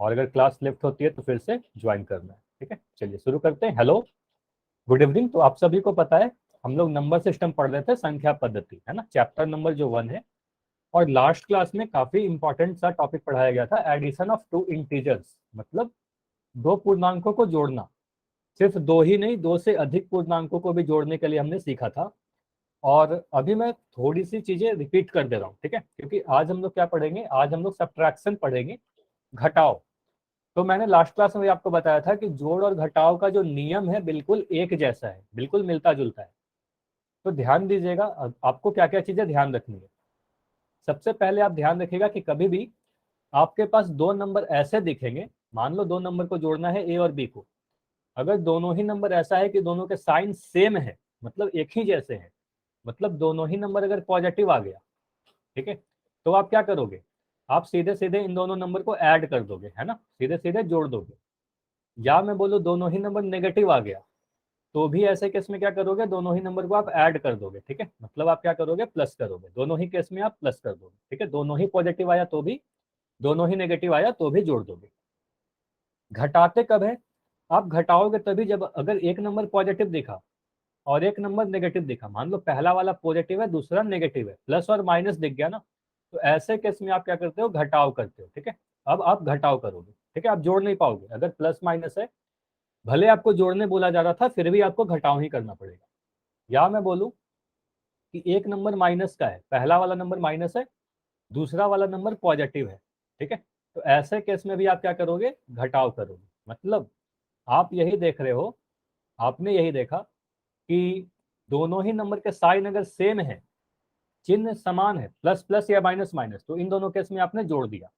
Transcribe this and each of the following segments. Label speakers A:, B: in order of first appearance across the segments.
A: और अगर class left होती है तो फिर से ज्वाइन करना है। ठीक है, चलिए शुरू करते हैं। Hello, good evening. तो आप सभी को पता है हम लोग नंबर सिस्टम पढ़ रहे थे, संख्या पद्धति, है ना, चैप्टर नंबर जो 1 है। और लास्ट क्लास में काफी इंपॉर्टेंट सा टॉपिक पढ़ाया गया था, एडिशन ऑफ टू इंटीजर्स, मतलब दो पूर्णांकों को जोड़ना। सिर्फ दो ही नहीं, दो से अधिक पूर्णांकों को भी जोड़ने के लिए हमने सीखा था। और अभी मैं थोड़ी सी चीजें रिपीट कर दे रहा हूँ, ठीक है, क्योंकि आज हम लोग क्या पढ़ेंगे, आज हम लोग सब्ट्रैक्शन पढ़ेंगे, घटाव। तो मैंने लास्ट क्लास में भी आपको बताया था कि जोड़ और घटाव का जो नियम है बिल्कुल एक जैसा है, बिल्कुल मिलता जुलता है। तो ध्यान दीजिएगा, आपको क्या क्या चीजें ध्यान रखनी है। सबसे पहले आप ध्यान रखिएगा कि कभी भी आपके पास दो नंबर ऐसे दिखेंगे, मान लो दो नंबर को जोड़ना है, ए और बी को। अगर दोनों ही नंबर ऐसा है कि दोनों के साइन सेम है, मतलब एक ही जैसे हैं, मतलब दोनों ही नंबर अगर पॉजिटिव आ गया, ठीक है, तो आप क्या करोगे, आप सीधे सीधे इन दोनों नंबर को ऐड कर दोगे, है ना, सीधे सीधे जोड़ दोगे। या मैं बोलूँ दोनों ही नंबर नेगेटिव आ गया, तो भी ऐसे केस में क्या करोगे, दोनों ही नंबर को आप ऐड कर दोगे, ठीक है, मतलब आप क्या करोगे, प्लस करोगे। दोनों ही केस में आप प्लस कर दोगे, ठीक है, दोनों ही पॉजिटिव आया तो भी, दोनों ही नेगेटिव आया तो भी जोड़ दोगे। घटाते कब है, आप घटाओगे तभी जब अगर एक नंबर पॉजिटिव दिखा और एक नंबर नेगेटिव दिखा, मान लो पहला वाला पॉजिटिव है दूसरा नेगेटिव है, प्लस और माइनस दिख गया ना, तो ऐसे केस में आप क्या करते हो, घटाव करते हो, ठीक है। अब आप घटाव करोगे, ठीक है, आप जोड़ नहीं पाओगे। अगर प्लस माइनस है, भले आपको जोड़ने बोला जा रहा था, फिर भी आपको घटाव ही करना पड़ेगा। या मैं बोलूं कि एक नंबर माइनस का है, पहला वाला नंबर माइनस है, दूसरा वाला नंबर पॉजिटिव है, ठीक है, तो ऐसे केस में भी आप क्या करोगे, घटाव करोगे। मतलब आप यही देख रहे हो, आपने यही देखा कि दोनों ही नंबर के साइन अगर सेम है, चिन्ह समान है, प्लस प्लस या माइनस माइनस, तो इन दोनों केस में आपने जोड़ दिया।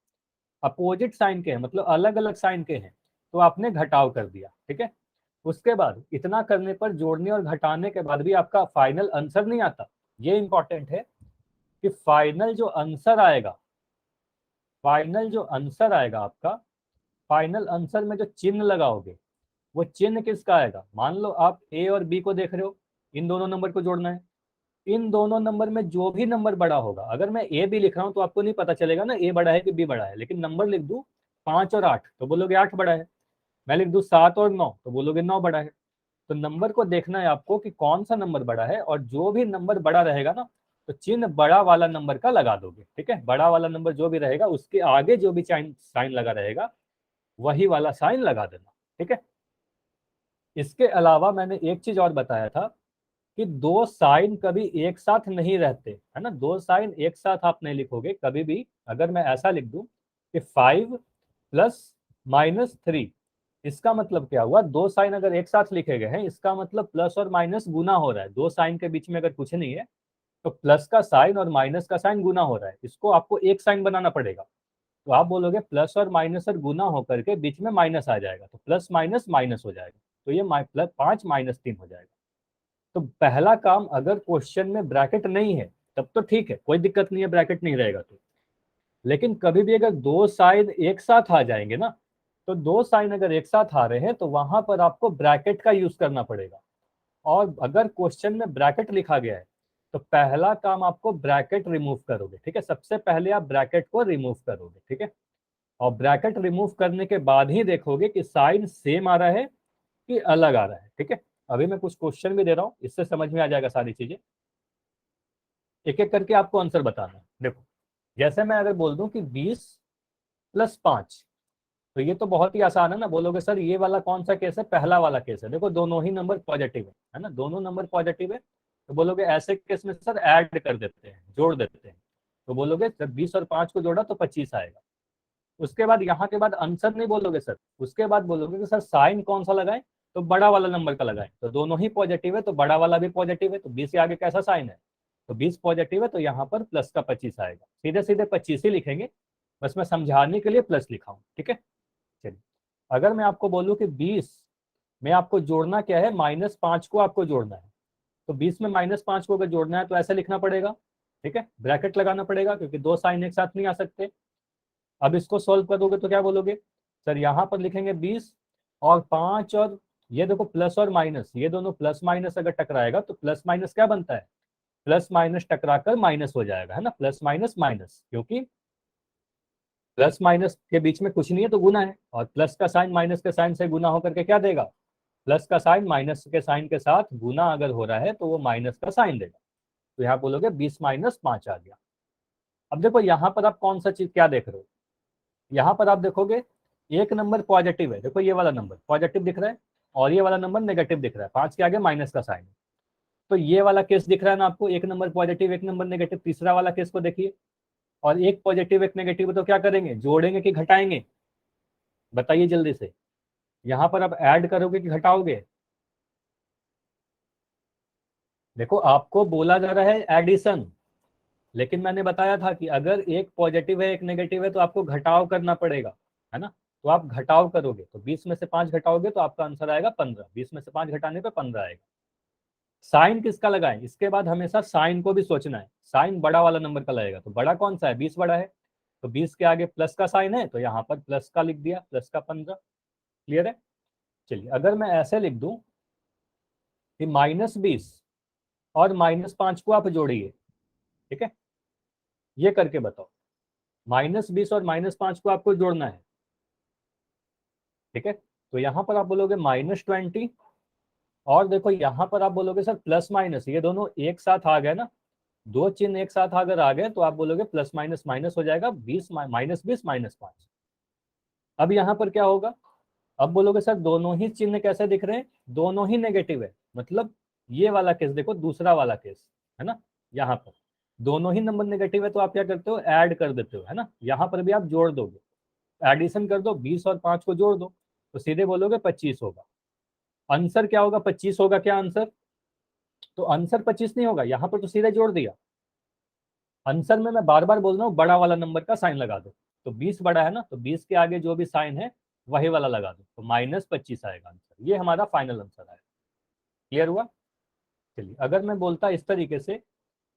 A: अपोजिट साइन के हैं, मतलब अलग अलग साइन के हैं, तो आपने घटाव कर दिया, ठीक है। उसके बाद इतना करने पर, जोड़ने और घटाने के बाद भी आपका फाइनल आंसर नहीं आता। ये इंपॉर्टेंट है कि फाइनल जो आंसर आएगा, फाइनल जो आंसर आएगा आपका, फाइनल आंसर में जो चिन्ह लगाओगे, वो चिन्ह किसका आएगा। मान लो आप ए और बी को देख रहे हो, इन दोनों नंबर को जोड़ना है, इन दोनों नंबर में जो भी नंबर बड़ा होगा, अगर मैं ए भी लिख रहा हूं तो आपको नहीं पता चलेगा ना ए बड़ा है कि बी बड़ा है, लेकिन नंबर लिख दूं 5 और 8 तो बोलोगे 8 बड़ा है। मैं लिख दूं 7 और 9 तो बोलोगे 9 बड़ा है। तो नंबर को देखना है आपको कि कौन सा नंबर बड़ा है, और जो भी नंबर बड़ा रहेगा ना, तो चिन्ह बड़ा वाला नंबर का लगा दोगे, ठीक है। बड़ा वाला नंबर जो भी रहेगा उसके आगे जो भी साइन लगा रहेगा, वही वाला साइन लगा देना, ठीक है। इसके अलावा मैंने एक चीज और बताया था कि दो साइन कभी एक साथ नहीं रहते, है ना, दो साइन एक साथ आप नहीं लिखोगे कभी भी। अगर मैं ऐसा लिख दूं कि 5 + -3, इसका मतलब क्या हुआ, दो साइन अगर एक साथ लिखे गए हैं, इसका मतलब प्लस और माइनस गुना हो रहा है। दो साइन के बीच में अगर कुछ नहीं है, तो प्लस का साइन और माइनस का साइन गुना हो रहा है, इसको आपको एक साइन बनाना पड़ेगा। तो आप बोलोगे प्लस और माइनस और गुना होकर के बीच में माइनस आ जाएगा, तो प्लस माइनस माइनस हो जाएगा, तो ये प्लस 5 - 3 हो जाएगा। तो पहला काम, अगर क्वेश्चन में ब्रैकेट नहीं है तब तो ठीक है, कोई दिक्कत नहीं है, ब्रैकेट नहीं रहेगा तो। लेकिन कभी भी अगर दो साइन एक साथ आ जाएंगे ना, तो दो साइन अगर एक साथ आ रहे हैं तो वहां पर आपको ब्रैकेट का यूज करना पड़ेगा। और अगर क्वेश्चन में ब्रैकेट लिखा गया है, तो पहला काम आपको ब्रैकेट रिमूव करोगे, ठीक है, सबसे पहले आप ब्रैकेट को रिमूव करोगे, ठीक है। और ब्रैकेट रिमूव करने के बाद ही देखोगे कि साइन सेम आ रहा है कि अलग आ रहा है, ठीक है। अभी मैं कुछ क्वेश्चन भी दे रहा हूं, इससे समझ में आ जाएगा सारी चीजें। एक एक करके आपको आंसर बताना है। देखो, जैसे मैं अगर बोल दूं कि 20 + 5, तो ये तो बहुत ही आसान है ना। बोलोगे सर ये वाला कौन सा केस है, पहला वाला केस है, देखो दोनों ही नंबर पॉजिटिव है ना, दोनों नंबर पॉजिटिव है। तो बोलोगे ऐसे केस में सर ऐड कर देते हैं, जोड़ देते हैं। तो बोलोगे जब 20 और 5 को जोड़ा तो 25 आएगा। उसके बाद यहाँ के बाद आंसर नहीं बोलोगे सर, उसके बाद बोलोगे कि सर साइन कौन सा लगाएं, तो बड़ा वाला नंबर का लगाएं। तो दोनों ही पॉजिटिव है तो बड़ा वाला भी पॉजिटिव है, तो 20 के आगे कैसा साइन है, तो 20 पॉजिटिव है, तो यहाँ पर प्लस का 25 आएगा। सीधे सीधे 25 ही लिखेंगे, बस मैं समझाने के लिए प्लस लिखा हूँ, ठीक है। चलिए, अगर मैं आपको बोलूँ कि 20 में आपको जोड़ना क्या है, -5 को आपको जोड़ना है, तो 20 में -5 को अगर जोड़ना है तो ऐसे लिखना पड़ेगा, ठीक है, ब्रैकेट लगाना पड़ेगा, क्योंकि दो साइन एक साथ नहीं आ सकते। अब इसको सॉल्व करोगे तो क्या बोलोगे, सर यहाँ पर लिखेंगे 20 और 5, और ये देखो प्लस और माइनस, ये दोनों प्लस माइनस अगर टकराएगा तो प्लस माइनस क्या बनता है, प्लस माइनस टकराकर माइनस हो जाएगा, है ना, प्लस माइनस माइनस, क्योंकि प्लस माइनस के बीच में कुछ नहीं है तो गुना है, और प्लस का साइन माइनस के साइन से गुना होकर के क्या देगा, प्लस का साइन माइनस के साइन के साथ गुना अगर हो रहा है तो वो माइनस का साइन देगा। तो यहाँ बोलोगे 20 माइनस 5 आ गया। अब देखो यहाँ पर आप कौन सा चीज क्या देख रहे हो, यहाँ पर आप देखोगे एक नंबर पॉजिटिव है, देखो ये वाला नंबर पॉजिटिव दिख रहा है और ये वाला नंबर नेगेटिव दिख रहा है, 5 के आगे माइनस का साइन। तो ये वाला केस दिख रहा है ना आपको, एक नंबर पॉजिटिव एक नंबर नेगेटिव। तीसरा वाला केस को देखिए, और एक पॉजिटिव एक नेगेटिव, तो क्या करेंगे, जोड़ेंगे कि घटाएंगे, बताइए जल्दी से। यहाँ पर आप ऐड करोगे कि घटाओगे, देखो आपको बोला जा रहा है एडिशन, लेकिन मैंने बताया था कि अगर एक पॉजिटिव है एक नेगेटिव है तो आपको घटाव करना पड़ेगा, है ना। तो आप घटाव करोगे तो 20 में से 5 घटाओगे तो आपका आंसर आएगा 15, 20 में से 5 घटाने पे 15 आएगा। साइन किसका लगाएं, इसके बाद हमेशा साइन को भी सोचना है, साइन बड़ा वाला नंबर का लगेगा, तो बड़ा कौन सा है, 20 बड़ा है, तो 20 के आगे प्लस का साइन है तो यहाँ पर प्लस का लिख दिया, प्लस का 15। क्लियर है। चलिए अगर मैं ऐसे लिख दूं कि -20 और -5 को आप जोड़िए, ठीक है, ये करके बताओ, -20 और -5 को आपको जोड़ना है, ठीक है। तो यहाँ पर आप बोलोगे -20, और देखो यहाँ पर आप बोलोगे सर प्लस माइनस, ये दोनों एक साथ आ गए ना, दो चिन्ह एक साथ अगर आ गए तो आप बोलोगे प्लस माइनस माइनस हो जाएगा, 20 -20 -5। अब यहाँ पर क्या होगा, अब बोलोगे सर दोनों ही चिन्ह कैसे दिख रहे हैं, दोनों ही नेगेटिव है, मतलब ये वाला केस देखो, दूसरा वाला केस है ना, यहाँ पर दोनों ही नंबर नेगेटिव है तो आप क्या करते हो, ऐड कर देते हो, है ना। यहाँ पर भी आप जोड़ दोगे, एडिशन कर दो, 20 और 5 को जोड़ दो तो सीधे बोलोगे 25 होगा। आंसर क्या होगा, 25 होगा क्या आंसर, तो आंसर 25 नहीं होगा, यहाँ पर तो सीधे जोड़ दिया। आंसर में मैं बार बार बोल रहा हूँ बड़ा वाला नंबर का साइन लगा दो, तो 20 बड़ा है ना, तो 20 के आगे जो भी साइन है वही वाला लगा दो, तो -25 आएगा आंसर, ये हमारा फाइनल आंसर आएगा। क्लियर हुआ। चलिए अगर मैं बोलता इस तरीके से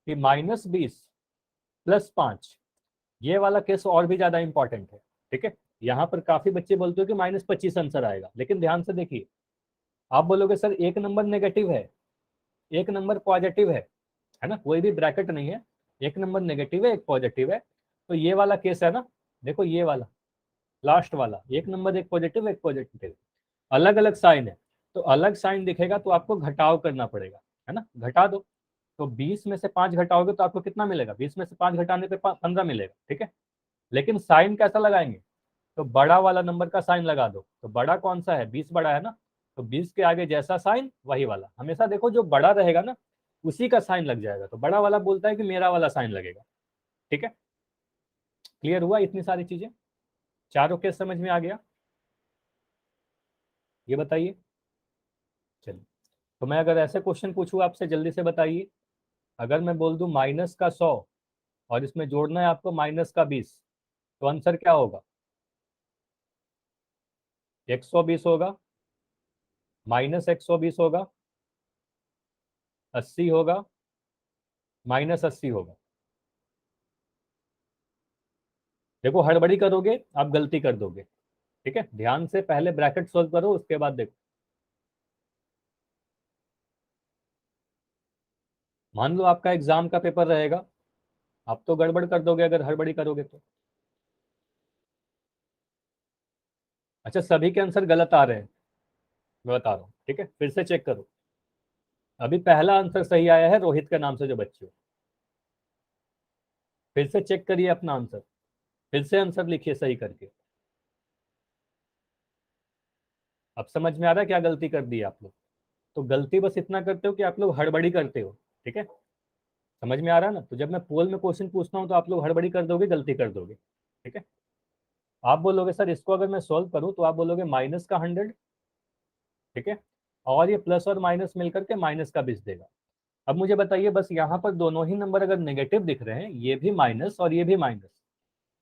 A: कि -20 + 5, ये वाला केस और भी ज्यादा इंपॉर्टेंट है, ठीक है। यहाँ पर काफी बच्चे बोलते हो कि -25 आंसर आएगा, लेकिन ध्यान से देखिए, आप बोलोगे सर एक नंबर नेगेटिव है एक नंबर पॉजिटिव है ना, कोई भी ब्रैकेट नहीं है, एक नंबर नेगेटिव है एक पॉजिटिव है, तो ये वाला केस है ना, देखो ये वाला लास्ट वाला, एक नंबर एक पॉजिटिव एक पॉजिटिव, अलग अलग साइन है, तो अलग साइन दिखेगा तो आपको घटाव करना पड़ेगा, है ना, घटा दो। तो 20 में से 5 घटाओगे तो आपको कितना मिलेगा, 20 में से 5 घटाने पे 15 मिलेगा, ठीक है। लेकिन साइन कैसा लगाएंगे, तो बड़ा वाला नंबर का साइन लगा दो, तो बड़ा कौन सा है, 20 बड़ा है ना, तो 20 के आगे जैसा साइन वही वाला, हमेशा देखो जो बड़ा रहेगा ना उसी का साइन लग जाएगा, तो बड़ा वाला बोलता है कि मेरा वाला साइन लगेगा, ठीक है। क्लियर हुआ इतनी सारी चीजें, चारों केस समझ में आ गया, ये बताइए। चलिए तो मैं अगर ऐसे क्वेश्चन पूछूं आपसे, जल्दी से बताइए, अगर मैं बोल दूं -100 और इसमें जोड़ना है आपको -20, तो आंसर क्या होगा, 120 होगा, -120 होगा, 80 होगा, -80 होगा। देखो हड़बड़ी करोगे आप गलती कर दोगे, ठीक है, ध्यान से पहले ब्रैकेट सोल्व करो उसके बाद देखो। मान लो आपका एग्जाम का पेपर रहेगा, आप तो गड़बड़ कर दोगे अगर हड़बड़ी करोगे तो। अच्छा सभी के आंसर गलत आ रहे हैं, मैं बता रहा हूँ, ठीक है, फिर से चेक करो। अभी पहला आंसर सही आया है रोहित के नाम से जो बच्चे हो, फिर से चेक करिए अपना आंसर, फिर से आंसर लिखिए सही करके। अब समझ में आ रहा है क्या गलती कर दी आप लोग, तो गलती बस इतना करते हो कि आप लोग हड़बड़ी करते हो, ठीक है, समझ में आ रहा है ना। तो जब मैं पोल में क्वेश्चन पूछता हूँ तो आप लोग हड़बड़ी कर दोगे, गलती कर दोगे, ठीक है। आप बोलोगे सर इसको अगर मैं सॉल्व करूँ तो आप बोलोगे -100, ठीक है, और ये प्लस और माइनस मिलकर के -20 देगा। अब मुझे बताइए बस यहाँ पर दोनों ही नंबर अगर नेगेटिव दिख रहे हैं, ये भी माइनस और ये भी माइनस,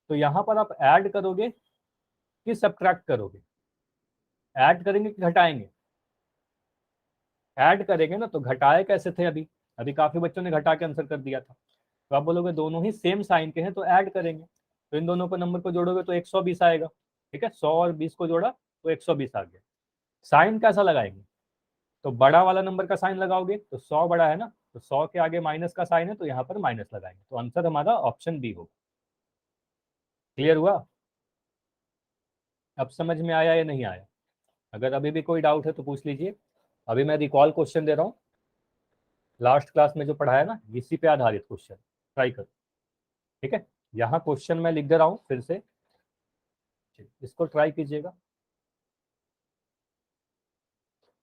A: तो यहाँ पर आप ऐड करोगे कि सब्ट्रैक्ट करोगे, ऐड करेंगे कि घटाएंगे, ऐड करेंगे ना, तो घटाए कैसे थे अभी, अभी काफी बच्चों ने घटा के आंसर कर दिया था, तो आप बोलोगे दोनों ही सेम साइन के हैं तो ऐड करेंगे, तो इन दोनों को नंबर को जोड़ोगे तो 120 आएगा, ठीक है, 100 और 20 को जोड़ा तो 120 आ गया। साइन कैसा लगाएंगे, तो बड़ा वाला नंबर का साइन लगाओगे, तो 100 बड़ा है ना, तो 100 के आगे माइनस का साइन है तो यहाँ पर माइनस लगाएंगे, तो आंसर हमारा ऑप्शन बी होगा। क्लियर हुआ। अब समझ में आया या नहीं आया? अगर अभी भी कोई डाउट है तो पूछ लीजिए। अभी मैं रिकॉल क्वेश्चन दे रहा हूँ, लास्ट क्लास में जो पढ़ाया ना इसी पे आधारित क्वेश्चन, ट्राई करो। ठीक है, यहाँ क्वेश्चन मैं लिख दे रहा हूँ फिर से, इसको ट्राई कीजिएगा।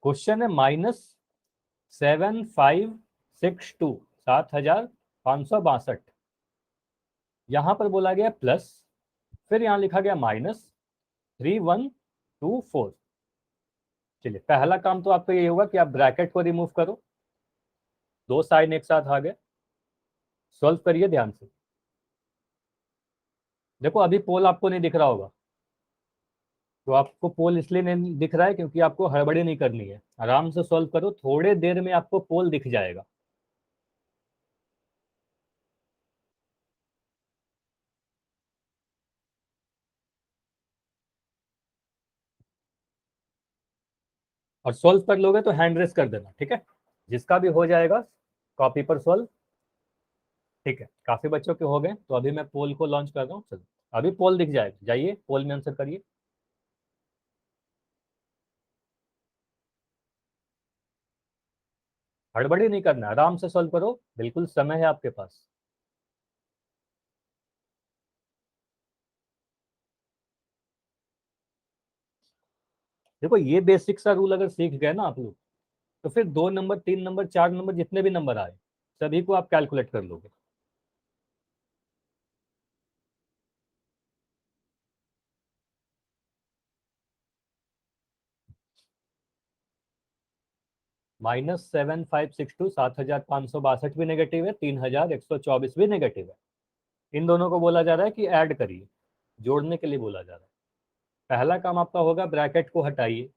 A: क्वेश्चन है -7562, 7562। यहाँ पर बोला गया प्लस, फिर यहाँ लिखा गया -3124। चलिए, पहला काम तो आपका ये होगा कि आप ब्रैकेट को रिमूव करो, दो साइन एक साथ आ गए। सॉल्व करिए ध्यान से। देखो अभी पोल आपको नहीं दिख रहा होगा, तो आपको पोल इसलिए नहीं दिख रहा है क्योंकि आपको हड़बड़ी नहीं करनी है, आराम से सॉल्व करो, थोड़े देर में आपको पोल दिख जाएगा। और सॉल्व कर लोगे तो हैंड रेस कर देना, ठीक है? जिसका भी हो जाएगा कॉपी पर सॉल्व। ठीक है, काफी बच्चों के हो गए, तो अभी मैं पोल को लॉन्च कर रहा हूँ। चलो, अभी पोल दिख जाएगा, जाइए पोल में आंसर करिए। हड़बड़ी नहीं करना, आराम से सॉल्व करो, बिल्कुल समय है आपके पास। देखो ये बेसिक सा रूल अगर सीख गए ना आप लोग, तो फिर 2 नंबर 3 नंबर 4 नंबर जितने भी नंबर आए सभी को आप कैलकुलेट कर लोगे। -7562, 7562 भी नेगेटिव है, 3124 भी नेगेटिव है। इन दोनों को बोला जा रहा है कि ऐड करिए, जोड़ने के लिए बोला जा रहा है। पहला काम आपका होगा ब्रैकेट को हटाइए।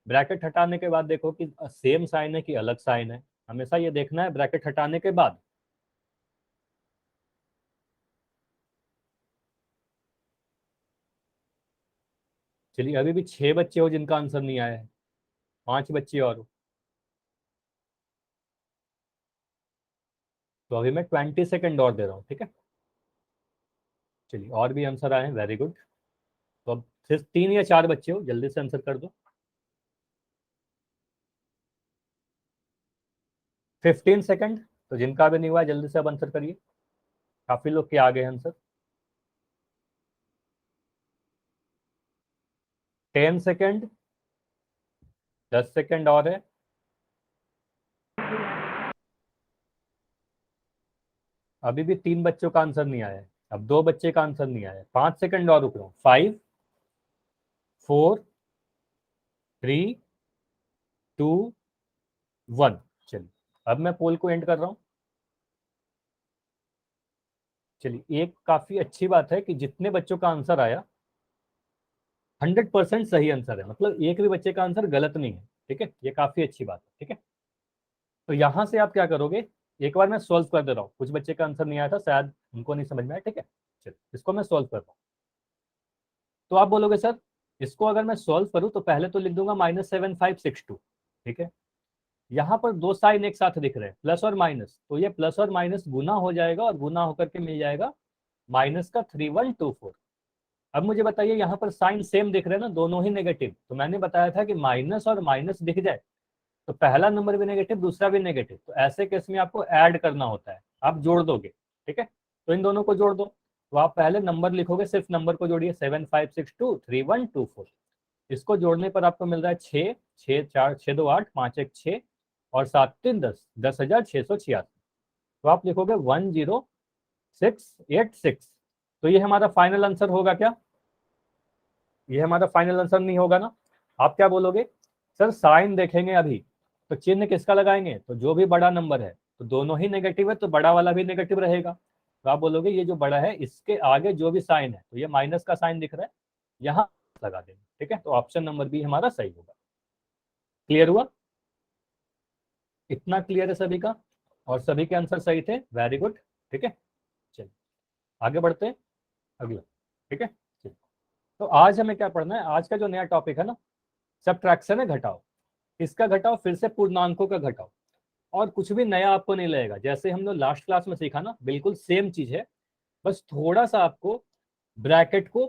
A: ब्रैकेट हटाने के बाद देखो कि सेम साइन है कि अलग साइन है, हमेशा ये देखना है ब्रैकेट हटाने के बाद। चलिए, अभी भी 6 बच्चे हो जिनका आंसर नहीं आया है, 5 बच्चे और हो। तो अभी मैं 20 सेकेंड और दे रहा हूँ, ठीक है? चलिए, और भी आंसर आए हैं, वेरी गुड। तो अब सिर्फ 3 या 4 बच्चे हो, जल्दी से आंसर कर दो। 15 सेकेंड, तो जिनका भी नहीं हुआ जल्दी से अब आंसर करिए, काफी लोग के आ गए आंसर। 10 सेकेंड, 10 सेकेंड और है। अभी भी 3 बच्चों का आंसर नहीं आया है, अब 2 बच्चे का आंसर नहीं आया है। 5 सेकेंड और रुक रहा हूँ। 5 4 3 2 1। चलिए, अब मैं पोल को एंड कर रहा हूँ। चलिए, एक काफी अच्छी बात है कि जितने बच्चों का आंसर आया 100% सही आंसर है, मतलब एक भी बच्चे का आंसर गलत नहीं है। ठीक है, ये काफी अच्छी बात है। ठीक है, तो यहां से आप क्या करोगे, एक बार मैं सॉल्व कर दे रहा हूँ, कुछ बच्चे का आंसर नहीं आया था, शायद उनको नहीं समझ में आया। ठीक है, चलिए इसको मैं सॉल्व कर रहा हूँ। तो आप बोलोगे सर इसको अगर मैं सॉल्व करूँ तो पहले तो लिख दूंगा -7562। ठीक है, यहाँ पर दो साइन एक साथ दिख रहे हैं, प्लस और माइनस, तो ये प्लस और माइनस गुना हो जाएगा और गुना होकर के मिल जाएगा माइनस का 3124। अब मुझे बताइए, यहाँ पर साइन सेम दिख रहे हैं ना, दोनों ही नेगेटिव, तो मैंने बताया था कि माइनस और माइनस दिख जाए तो पहला नंबर भी नेगेटिव दूसरा भी नेगेटिव, तो ऐसे केस में आपको ऐड करना होता है, आप जोड़ दोगे। ठीक है, तो इन दोनों को जोड़ दो, तो आप पहले नंबर लिखोगे, सिर्फ नंबर को जोड़िए, 7562 3124। इसको जोड़ने पर आपको मिल रहा है 6 6 4 6 2 8 5 1 6 और 7 3 10, 10,686। तो आप लिखोगे 10686। तो ये हमारा फाइनल आंसर होगा क्या? ये हमारा फाइनल आंसर नहीं होगा ना? आप क्या बोलोगे, सर साइन देखेंगे अभी, तो चिन्ह किसका लगाएंगे, तो जो भी बड़ा नंबर है, तो दोनों ही नेगेटिव है तो बड़ा वाला भी नेगेटिव रहेगा, तो आप बोलोगे ये जो बड़ा है इसके आगे जो भी साइन है, तो ये माइनस का साइन दिख रहा है, यहाँ लगा देंगे। ठीक है, तो ऑप्शन नंबर बी हमारा सही होगा। क्लियर हुआ? इतना क्लियर है सभी का, और सभी के आंसर सही थे, वेरी गुड। ठीक है, चलिए आगे बढ़ते हैं, अगला। ठीक है, चलिए। तो आज हमें क्या पढ़ना है, आज का जो नया टॉपिक है ना, सबट्रैक्शन है, घटाओ। इसका घटाओ फिर से पूर्णांकों का घटाओ, और कुछ भी नया आपको नहीं लगेगा, जैसे हम लोग लास्ट क्लास में सीखा ना, बिल्कुल सेम चीज है, बस थोड़ा सा आपको ब्रैकेट को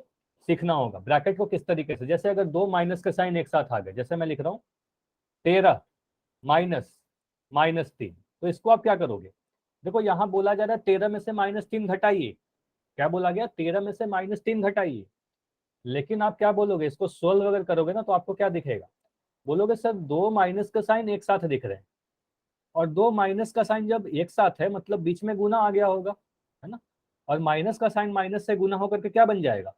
A: सीखना होगा ब्रैकेट को किस तरीके से। जैसे अगर दो माइनस के साइन एक साथ आ गए, जैसे मैं लिख रहा हूँ 13 माइनस -3, तो इसको आप क्या करोगे, देखो यहाँ बोला जा रहा है 13 में से -3 घटाइए। क्या बोला गया, 13 में से -3 घटाइए। लेकिन आप क्या बोलोगे, इसको सोल्व अगर करोगे ना तो आपको क्या दिखेगा, बोलोगे सर दो माइनस का साइन एक साथ दिख रहे हैं, और दो माइनस का साइन जब एक साथ है मतलब बीच में गुना आ गया होगा, है ना। और माइनस का साइन माइनस से गुना होकर के क्या बन जाएगा,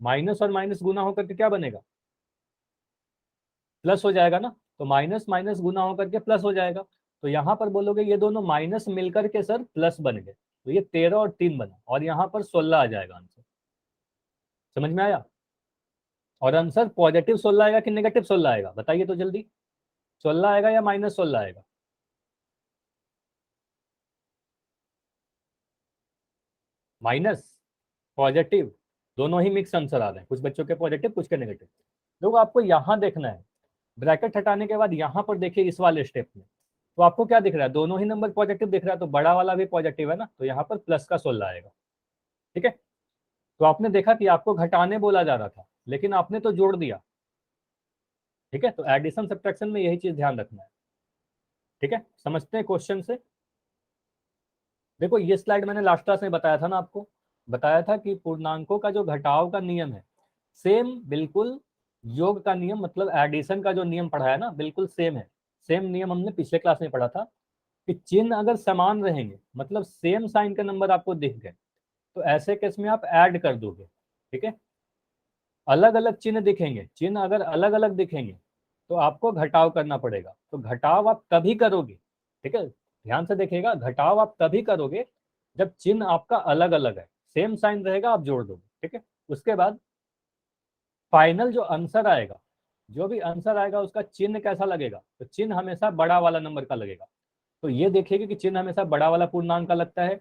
A: माइनस और माइनस गुना होकर के क्या बनेगा, प्लस हो जाएगा ना। तो माइनस माइनस गुना होकर के प्लस हो जाएगा। तो यहाँ पर बोलोगे ये दोनों माइनस मिलकर के सर प्लस बन गए, तो ये 13 और 3 बना, और यहाँ पर 16 आ जाएगा आंसर। समझ में आया। और आंसर पॉजिटिव 16 आएगा कि नेगेटिव 16 आएगा, बताइए तो जल्दी। 16 आएगा या -16 आएगा। माइनस पॉजिटिव दोनों ही मिक्स आंसर आ रहे हैं, कुछ बच्चों के पॉजिटिव कुछ के नेगेटिव। लोग आपको यहाँ देखना है, ब्रैकेट हटाने के बाद यहाँ पर देखिए इस वाले स्टेप में, तो आपको क्या दिख रहा है, दोनों ही नंबर पॉजिटिव दिख रहा है, तो बड़ा वाला भी पॉजिटिव है ना, तो यहाँ पर प्लस का 16 आएगा। ठीक है, तो आपने देखा कि आपको घटाने बोला जा रहा था लेकिन आपने तो जोड़ दिया। ठीक है, तो एडिशन सब्ट्रैक्शन में यही चीज ध्यान रखना है। ठीक है, समझते हैं क्वेश्चन से। देखो ये स्लाइड मैंने लास्ट क्लास में बताया था ना आपको, बताया था कि पूर्णांकों का जो घटाव का नियम है सेम बिल्कुल योग का नियम, मतलब एडिशन का जो नियम पढ़ा है ना बिल्कुल सेम है। सेम नियम हमने पिछले क्लास में पढ़ा था कि चिन्ह अगर समान रहेंगे मतलब सेम साइन का नंबर आपको दिख गए तो ऐसे केस में आप ऐड कर दोगे। ठीक है, अलग अलग चिन्ह दिखेंगे, चिन्ह अगर अलग अलग दिखेंगे तो आपको घटाव करना पड़ेगा। तो घटाव आप तभी करोगे, ठीक है, ध्यान से देखिएगा, घटाव आप तभी करोगे जब चिन्ह आपका अलग अलग है, सेम साइन रहेगा आप जोड़ दोगे। ठीक है, उसके बाद फाइनल जो आंसर आएगा, जो भी आंसर आएगा उसका चिन्ह कैसा लगेगा, तो चिन्ह हमेशा बड़ा वाला नंबर का लगेगा। तो ये देखिएगा कि चिन्ह हमेशा बड़ा वाला पूर्णांक का लगता है।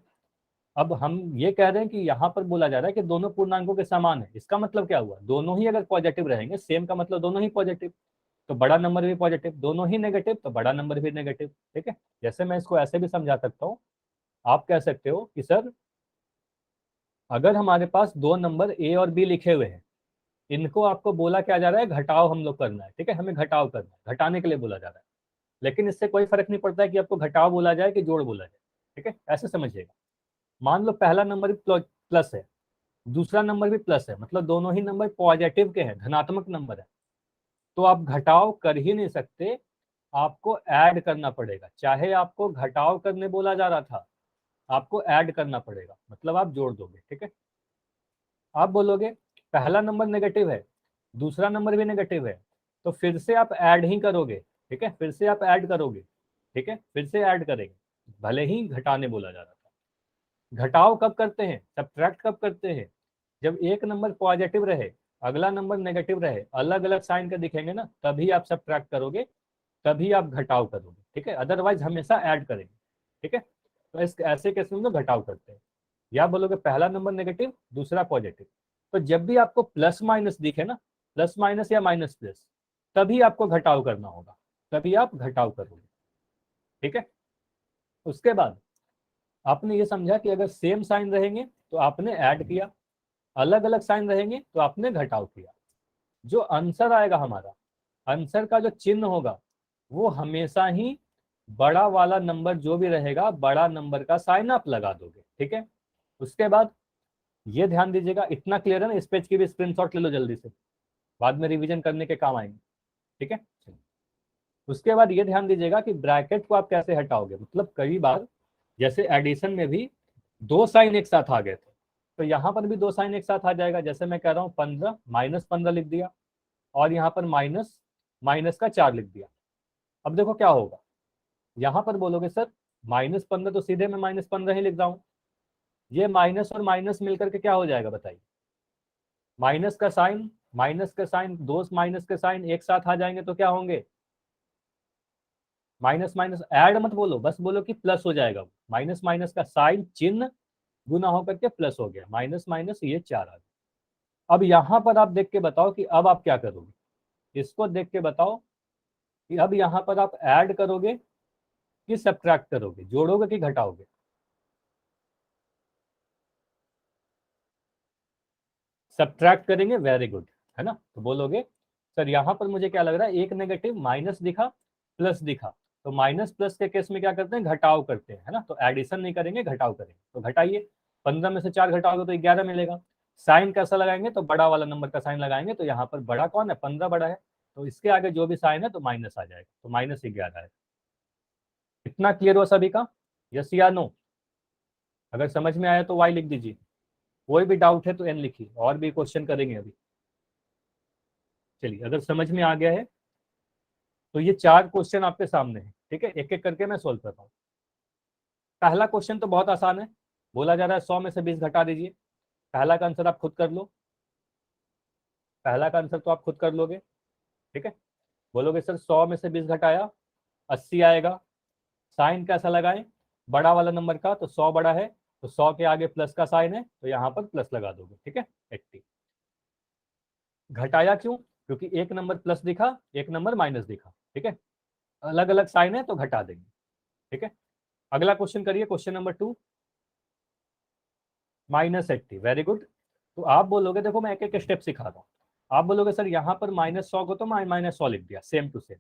A: अब हम ये कह रहे हैं कि यहाँ पर बोला जा रहा है कि दोनों पूर्णांकों के समान है, इसका मतलब क्या हुआ, दोनों ही अगर पॉजिटिव रहेंगे, सेम का मतलब दोनों ही पॉजिटिव, तो बड़ा नंबर भी पॉजिटिव, दोनों ही नेगेटिव तो बड़ा नंबर भी नेगेटिव। ठीक है, जैसे मैं इसको ऐसे भी समझा सकता हूँ, आप कह सकते हो कि सर अगर हमारे पास दो नंबर ए और बी लिखे हुए हैं, इनको आपको बोला क्या जा रहा है, घटाव हम लोग करना है। ठीक है, हमें घटाव करना है, घटाने के लिए बोला जा रहा है, लेकिन इससे कोई फर्क नहीं पड़ता है कि आपको घटाव बोला जाए कि जोड़ बोला जाए। ठीक है, ऐसे समझिएगा। मान लो पहला नंबर भी प्लस है, दूसरा नंबर भी प्लस है, मतलब दोनों ही नंबर पॉजिटिव के हैं, धनात्मक नंबर है, तो आप घटाव कर ही नहीं सकते, आपको ऐड करना पड़ेगा। चाहे आपको घटाव करने बोला जा रहा था, आपको ऐड करना पड़ेगा, मतलब आप जोड़ दोगे। ठीक है, आप बोलोगे पहला नंबर नेगेटिव है, दूसरा नंबर भी नेगेटिव है, तो फिर से आप ऐड ही करोगे। ठीक है, फिर से आप ऐड करोगे। ठीक है, फिर से ऐड करेंगे, भले ही घटाने बोला जा रहा था। घटाव कब करते हैं, सब्ट्रैक्ट कब करते हैं, जब एक नंबर पॉजिटिव रहे अगला नंबर नेगेटिव रहे, अलग अलग साइन का दिखेंगे ना, तभी आप सब्ट्रैक्ट करोगे, तभी आप घटाव करोगे। ठीक है, अदरवाइज हमेशा ऐड करेंगे। ठीक है, तो इस ऐसे केस में लोग घटाव करते हैं। या बोलोगे पहला नंबर नेगेटिव दूसरा पॉजिटिव, तो जब भी आपको प्लस माइनस दिखे ना, प्लस माइनस या माइनस प्लस, तभी आपको घटाव करना होगा, तभी आप घटाव करोगे। ठीक है, उसके बाद आपने ये समझा कि अगर सेम साइन रहेंगे तो आपने ऐड किया, अलग अलग साइन रहेंगे तो आपने घटाव किया। जो आंसर आएगा हमारा, आंसर का जो चिन्ह होगा वो हमेशा ही बड़ा वाला नंबर जो भी रहेगा, बड़ा नंबर का साइन आप लगा दोगे। ठीक है, उसके बाद ये ध्यान दीजिएगा, इतना क्लियर है ना, इस पेज की भी स्क्रीनशॉट ले लो जल्दी से, बाद में रिवीजन करने के काम आएंगे। ठीक है, उसके बाद ये ध्यान दीजिएगा कि ब्रैकेट को आप कैसे हटाओगे, मतलब कई बार जैसे एडिशन में भी दो साइन एक साथ आ गए थे, तो यहाँ पर भी दो साइन एक साथ आ जाएगा। जैसे मैं कह रहा हूँ 15 -15 लिख दिया, और यहाँ पर माइनस माइनस का 4 लिख दिया। अब देखो क्या होगा, यहाँ पर बोलोगे सर -15 तो सीधे मैं -15 ही लिख रहा हूँ, ये माइनस और माइनस मिलकर के क्या हो जाएगा बताइए, माइनस का साइन दो माइनस के साइन एक साथ आ जाएंगे तो क्या होंगे, माइनस माइनस, ऐड मत बोलो, बस बोलो कि प्लस हो जाएगा। माइनस माइनस का साइन चिन्ह गुना होकर के प्लस हो गया, माइनस माइनस ये 4 आ गया। अब यहाँ पर आप देख के बताओ कि अब आप क्या करोगे, इसको देख के बताओ कि अब यहाँ पर आप ऐड करोगे कि सब्ट्रैक्ट करोगे, जोड़ोगे कि घटाओगे। सब्ट्रैक्ट करेंगे, वेरी गुड, है ना। तो बोलोगे सर यहाँ पर मुझे क्या लग रहा है, एक नेगेटिव माइनस दिखा, प्लस दिखा, तो माइनस प्लस के केस में क्या करते हैं, घटाव करते हैं, है ना। तो एडिशन नहीं करेंगे, घटाव करेंगे। तो घटाइए, 15 में से 4 घटाओगे तो 11 मिलेगा। साइन कैसा लगाएंगे, तो बड़ा वाला नंबर का साइन लगाएंगे। तो यहाँ पर बड़ा कौन है, 15 बड़ा है, तो इसके आगे जो भी साइन है तो माइनस आ जाएगा, तो -11 है। इतना क्लियर हो सभी का, यस या नो। अगर समझ में आया तो वाई लिख दीजिए, कोई भी डाउट है तो एन लिखिए, और भी क्वेश्चन करेंगे अभी। चलिए, अगर समझ में आ गया है तो ये 4 क्वेश्चन आपके सामने है, ठीक है। एक एक करके मैं सोल्व कर रहा हूँ। पहला क्वेश्चन तो बहुत आसान है, बोला जा रहा है 100 में से 20 घटा दीजिए। पहला का आंसर आप खुद कर लो, पहला का आंसर तो आप खुद कर लोगे, ठीक है। बोलोगे सर 100 में से 20 घटाया 80 आएगा। साइन कैसा लगाएं, बड़ा वाला नंबर का, तो 100 बड़ा है, तो 100 के आगे प्लस का साइन है, तो यहाँ पर प्लस लगा दोगे, ठीक है। 80 घटाया क्यों, क्योंकि एक नंबर प्लस दिखा, एक नंबर माइनस दिखा, ठीक है। अलग अलग साइन है तो घटा देंगे, ठीक है। अगला क्वेश्चन करिए, क्वेश्चन नंबर 2, -80, वेरी गुड। तो आप बोलोगे, देखो मैं एक एक स्टेप सिखा रहा हूँ। आप बोलोगे सर यहाँ पर -100 को तो -100 लिख दिया, सेम टू सेम।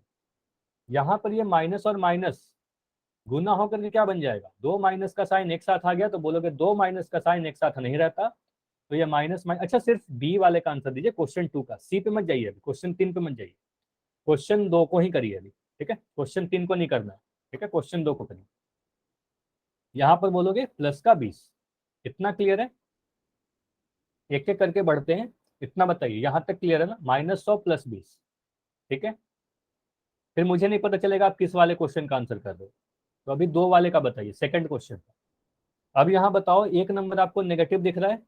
A: यहाँ पर ये माइनस और माइनस गुना होकर के क्या बन जाएगा, दो माइनस का साइन एक साथ आ गया, तो बोलोगे दो माइनस का साइन एक साथ नहीं रहता, तो ये माइनस माइनस। अच्छा, सिर्फ बी वाले का आंसर दीजिए, क्वेश्चन 2 का। सी पे मत जाइए अभी, क्वेश्चन 3 पे मत जाइए, क्वेश्चन 2 को ही करिए अभी, ठीक है। क्वेश्चन 3 को नहीं करना है, ठीक है, क्वेश्चन 2 को करिए। यहाँ पर बोलोगे प्लस का 20, इतना क्लियर है। एक एक करके बढ़ते हैं, इतना बताइए, यहाँ तक क्लियर है ना, -100 + 20, ठीक है। फिर मुझे नहीं पता चलेगा आप किस वाले क्वेश्चन का आंसर कर रहे हो, तो अभी 2 वाले का बताइए, सेकंड क्वेश्चन का। अब यहाँ बताओ, एक नंबर आपको नेगेटिव दिख रहा है,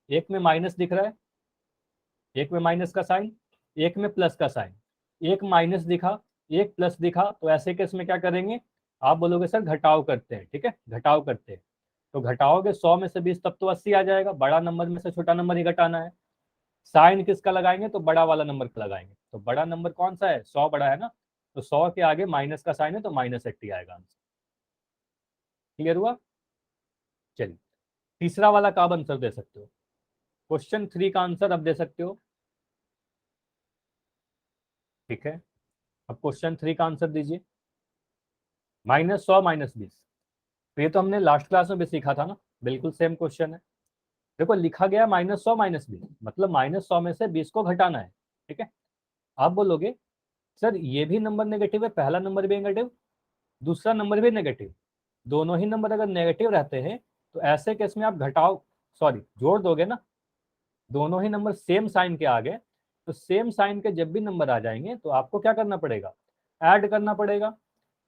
A: एक में माइनस दिख रहा है, एक में माइनस का साइन, एक में प्लस का साइन, एक माइनस दिखा, एक प्लस दिखा, तो ऐसे केस में क्या करेंगे, आप बोलोगे सर घटाव करते हैं, ठीक है, घटाव करते हैं। तो घटाओगे 100 में से 20, तब तो 80 आ जाएगा, बड़ा नंबर में से छोटा नंबर ही घटाना है। साइन किसका लगाएंगे, तो बड़ा वाला नंबर का लगाएंगे। तो बड़ा नंबर कौन सा है, 100 बड़ा है ना, तो 100 के आगे माइनस का साइन है, तो -80 आएगा आंसर। क्लियर हुआ। चलिए, तीसरा वाला का आप आंसर दे सकते हो, क्वेश्चन 3 का आंसर अब दे सकते हो, ठीक है। अब क्वेश्चन 3 का आंसर दीजिए, -100 -20। तो ये तो हमने लास्ट क्लास में भी सीखा था ना, बिल्कुल सेम क्वेश्चन है। देखो लिखा गया -100 -20, मतलब -100 में से 20 को घटाना है, ठीक है। आप बोलोगे सर ये भी नंबर नेगेटिव है, पहला नंबर भी नेगेटिव, दूसरा नंबर भी नेगेटिव, दोनों ही नंबर अगर नेगेटिव रहते हैं तो ऐसे केस में आप घटाओ, सॉरी जोड़ दोगे ना, दोनों ही नंबर सेम साइन के आ गए, तो सेम साइन के जब भी नंबर आ जाएंगे तो आपको क्या करना पड़ेगा, ऐड करना पड़ेगा।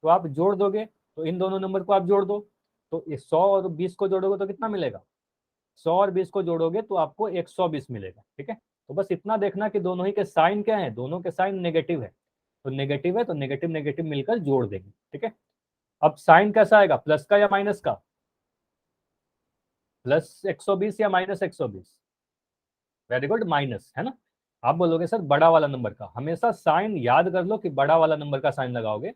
A: तो आप जोड़ दोगे, तो इन दोनों नंबर को आप जोड़ दो, तो 100 और 20 को जोड़ोगे तो कितना मिलेगा, 100 और 20 को जोड़ोगे तो आपको 120 मिलेगा, ठीक है। तो बस इतना देखना कि दोनों ही के साइन क्या है, दोनों के साइन नेगेटिव है, तो नेगेटिव है तो नेगेटिव नेगेटिव मिलकर जोड़ देंगे, ठीक है। अब साइन कैसा आएगा, प्लस का या माइनस का, +120 या -120, वेरी गुड, माइनस, है ना। आप बोलोगे सर बड़ा वाला नंबर का, हमेशा साइन याद कर लो कि बड़ा वाला नंबर का साइन लगाओगे,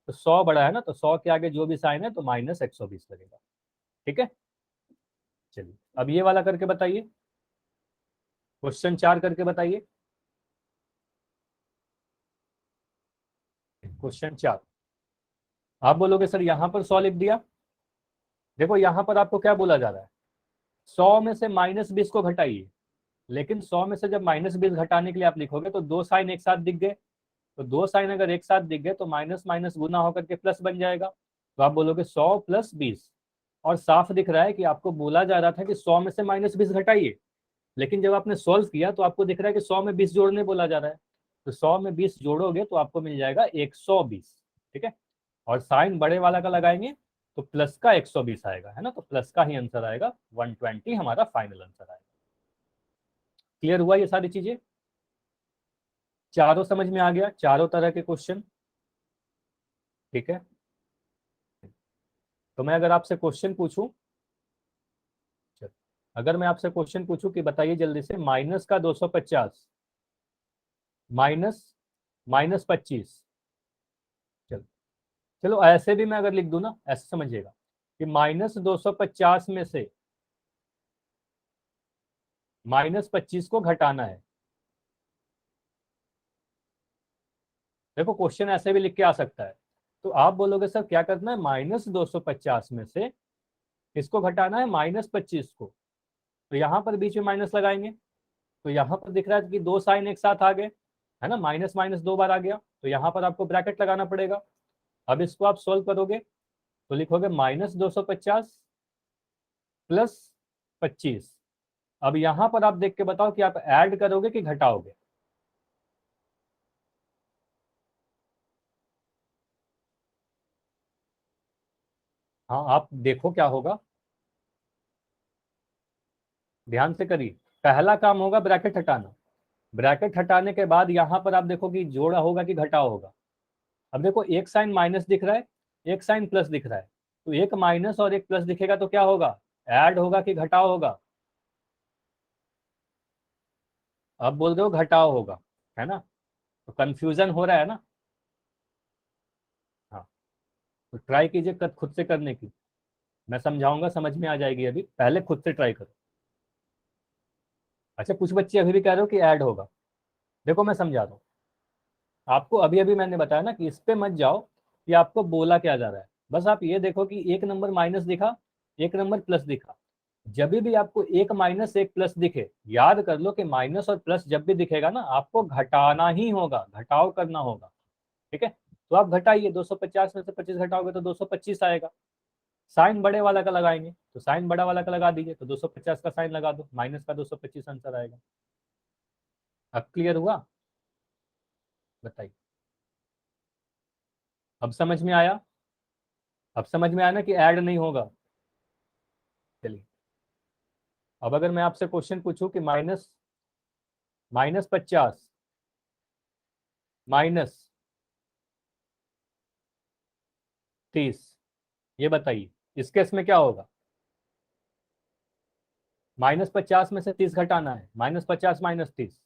A: तो 100 बड़ा है ना, तो 100 के आगे जो भी साइन है तो -120 लगेगा, ठीक है। चलिए, अब ये वाला करके बताइए, क्वेश्चन 4 करके बताइए, क्वेश्चन 4। आप बोलोगे सर यहाँ पर 100 लिख दिया, देखो यहाँ पर आपको क्या बोला जा रहा है, 100 में से -20 को घटाइए, लेकिन 100 में से जब -20 घटाने के लिए आप लिखोगे तो दो साइन एक साथ दिख गए, तो दो साइन अगर एक साथ दिख गए तो माइनस माइनस गुना होकर के प्लस बन जाएगा, तो आप बोलोगे 100 + 20। और साफ दिख रहा है कि आपको बोला जा रहा था कि 100 में से -20 घटाइए, लेकिन जब आपने सॉल्व किया तो आपको दिख रहा है कि 100 में 20 जोड़ने बोला जा रहा है, तो 100 में 20 जोड़ोगे तो आपको मिल जाएगा 120, ठीक है। और साइन बड़े वाला का लगाएंगे तो प्लस का 120 आएगा, है ना, तो प्लस का ही आंसर आएगा, 120 हमारा फाइनल आंसर आएगा। क्लियर हुआ ये सारी चीजें, चारों समझ में आ गया, चारों तरह के क्वेश्चन, ठीक है। तो मैं अगर आपसे क्वेश्चन पूछूं, अगर मैं आपसे क्वेश्चन पूछूं कि बताइए जल्दी से, -250 माइनस -25, चलो चलो ऐसे भी मैं अगर लिख दूं ना, ऐसे समझिएगा कि -250 में से -25 को घटाना है। देखो क्वेश्चन ऐसे भी लिख के आ सकता है, तो आप बोलोगे सर क्या करना है, -250 में से किसको घटाना है, -25 को। तो यहाँ पर बीच में माइनस लगाएंगे, तो यहाँ पर दिख रहा है कि दो साइन एक साथ आ गए, है ना, माइनस माइनस दो बार आ गया, तो यहाँ पर आपको ब्रैकेट लगाना पड़ेगा। अब इसको आप सोल्व करोगे तो लिखोगे -250 प्लस 25। अब यहाँ पर आप देख के बताओ कि आप ऐड करोगे कि घटाओगे। हाँ आप देखो क्या होगा, ध्यान से करिए। पहला काम होगा ब्रैकेट हटाना, ब्रैकेट हटाने के बाद यहाँ पर आप देखो कि जोड़ा होगा कि घटाओ होगा। अब देखो एक साइन माइनस दिख रहा है, एक साइन प्लस दिख रहा है, तो एक माइनस और एक प्लस दिखेगा तो क्या होगा, ऐड होगा कि घटाओ होगा। अब बोल रहे हो घटाओ होगा, है ना, तो कंफ्यूजन हो रहा है ना। हाँ, तो ट्राई कीजिए खुद से करने की, मैं समझाऊंगा समझ में आ जाएगी, अभी पहले खुद से ट्राई करो। अच्छा कुछ बच्चे अभी भी कह रहे हो कि ऐड होगा, देखो मैं समझा रहा हूँ आपको। अभी अभी मैंने बताया ना कि इस पे मत जाओ कि आपको बोला क्या जा रहा है, बस आप ये देखो कि एक नंबर माइनस दिखा, एक नंबर प्लस दिखा। जब भी आपको एक माइनस एक प्लस दिखे, याद कर लो कि माइनस और प्लस जब भी दिखेगा ना, आपको घटाना ही होगा, घटाव करना होगा। ठीक है, तो आप घटाइए, 250 में से 25 घटाओगे तो 225 आएगा। साइन बड़े वाला का लगाएंगे, तो साइन बड़ा वाला का लगा दीजिए, तो 250 का साइन लगा दो, माइनस का 225 आंसर आएगा। अब क्लियर हुआ, बताइए। अब समझ में आया, अब समझ में आया ना कि ऐड नहीं होगा। चलिए, अब अगर मैं आपसे क्वेश्चन पूछूं कि -50 -30, ये बताइए इस केस में क्या होगा। -50 में से 30 घटाना है, -50 -30।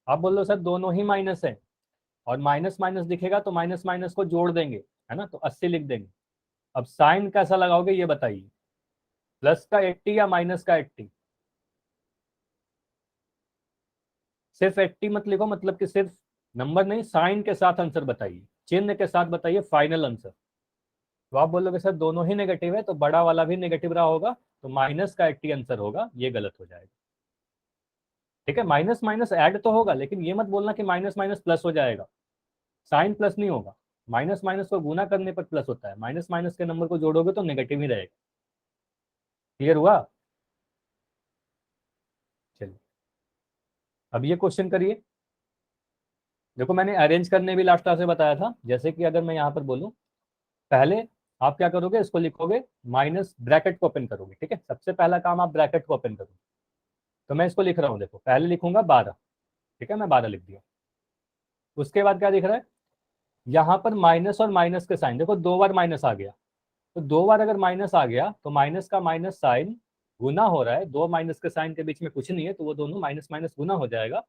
A: आप बोल लो सर दोनों ही माइनस है, और माइनस माइनस दिखेगा तो माइनस माइनस को जोड़ देंगे, है ना, तो 80 लिख देंगे। अब साइन कैसा लगाओगे ये बताइए, प्लस का 80 या माइनस का 80। सिर्फ 80 मत लिखो, मतलब कि सिर्फ नंबर नहीं, साइन के साथ आंसर बताइए, चिन्ह के साथ बताइए फाइनल आंसर। तो आप बोलोगे सर दोनों ही नेगेटिव है, तो बड़ा वाला भी नेगेटिव रहा होगा, तो माइनस का 80 आंसर होगा, ये गलत हो जाएगा। ठीक है, माइनस माइनस ऐड तो होगा, लेकिन ये मत बोलना कि माइनस माइनस प्लस हो जाएगा, साइन प्लस नहीं होगा। माइनस माइनस को गुना करने पर प्लस होता है, माइनस माइनस के नंबर को जोड़ोगे तो नेगेटिव ही रहेगा। क्लियर हुआ, चलिए अब ये क्वेश्चन करिए। देखो मैंने अरेंज करने भी लास्ट क्लास में बताया था, जैसे कि अगर मैं यहाँ पर बोलूँ, पहले आप क्या करोगे, इसको लिखोगे, माइनस ब्रैकेट को ओपन करोगे। ठीक है, सबसे पहला काम आप ब्रैकेट को ओपन करोगे, तो मैं इसको लिख रहा हूँ, देखो पहले लिखूंगा 12। ठीक है, मैं 12 लिख दिया। उसके बाद क्या दिख रहा है, यहाँ पर माइनस और माइनस के साइन, देखो दो बार माइनस आ गया, तो दो बार अगर माइनस आ गया तो माइनस का माइनस साइन गुना हो रहा है, दो माइनस के साइन के बीच में कुछ नहीं है, तो वो दोनों माइनस माइनस गुना हो जाएगा,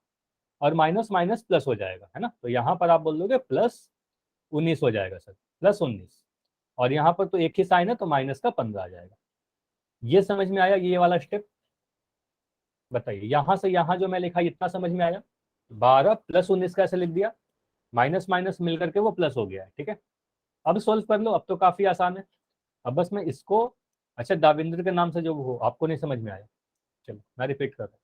A: और माइनस माइनस प्लस हो जाएगा, है ना। तो यहाँ पर आप बोल दोगे +19 हो जाएगा सर, +19। और यहाँ पर तो एक ही साइन है, तो माइनस का 15 आ जाएगा। ये समझ में आया, ये वाला स्टेप। बताइए यहाँ से यहाँ जो मैं लिखा इतना समझ में आया, 12 + 19 कैसे लिख दिया, माइनस माइनस मिलकर के वो प्लस हो गया है। ठीक है, अब सोल्व कर लो, अब तो काफी आसान है। अब बस मैं इसको, अच्छा दाविंद्र के नाम से जो हो, आपको नहीं समझ में आया, चलो मैं रिपीट कर रहा हूँ।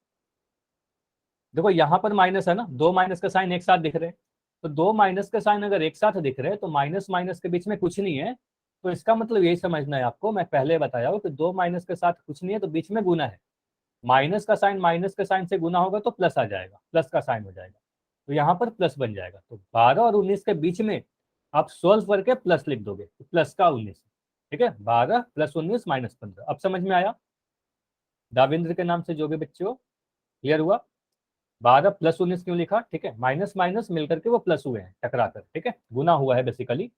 A: देखो यहाँ पर माइनस है ना, दो माइनस का साइन एक साथ दिख रहे हैं, तो दो माइनस के साइन अगर एक साथ दिख रहे हैं तो माइनस माइनस के बीच में कुछ नहीं है, तो इसका मतलब यही समझना है आपको, मैं पहले बताया हूँ कि दो माइनस के साथ कुछ नहीं है तो बीच में गुना है। माइनस का साइन माइनस के साइन से गुना होगा तो प्लस आ जाएगा, प्लस का साइन हो जाएगा, तो यहाँ पर प्लस बन जाएगा। तो 12 और 19 के बीच में आप सोल्व करके प्लस लिख दोगे, तो प्लस का 19। ठीक है, 12 + 19 -15। अब समझ में आया, दाविंद्र के नाम से जो भी बच्चे हो, क्लियर हुआ। 12 + 19 क्यों लिखा, ठीक है, माइनस माइनस मिलकर के वो प्लस हुए हैं टकरा कर, ठीक है, गुना हुआ है बेसिकली।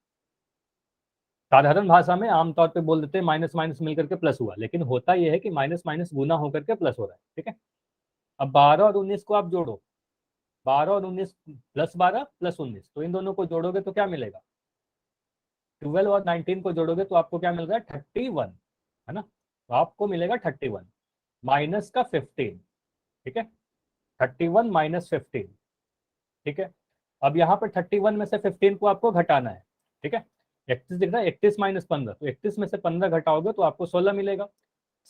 A: साधारण भाषा में आमतौर पे बोल देते हैं माइनस माइनस मिलकर के प्लस हुआ, लेकिन होता यह है कि माइनस माइनस गुना होकर के प्लस हो रहा है। ठीक है, अब 12 और 19 को आप जोड़ो, 12 और 19 +12 + 19, तो इन दोनों को जोड़ोगे तो क्या मिलेगा, 12 और 19 को जोड़ोगे तो आपको क्या मिल रहा है, 31, है ना, तो आपको मिलेगा 31। माइनस का 15, ठीक है, 31 माइनस 15, ठीक है। अब यहाँ पर 31 में से 15 को आपको घटाना है, ठीक है। 31 दिख रहा है, 31 माइनस 15, तो 31 में से 15 घटाओगे तो आपको 16 मिलेगा।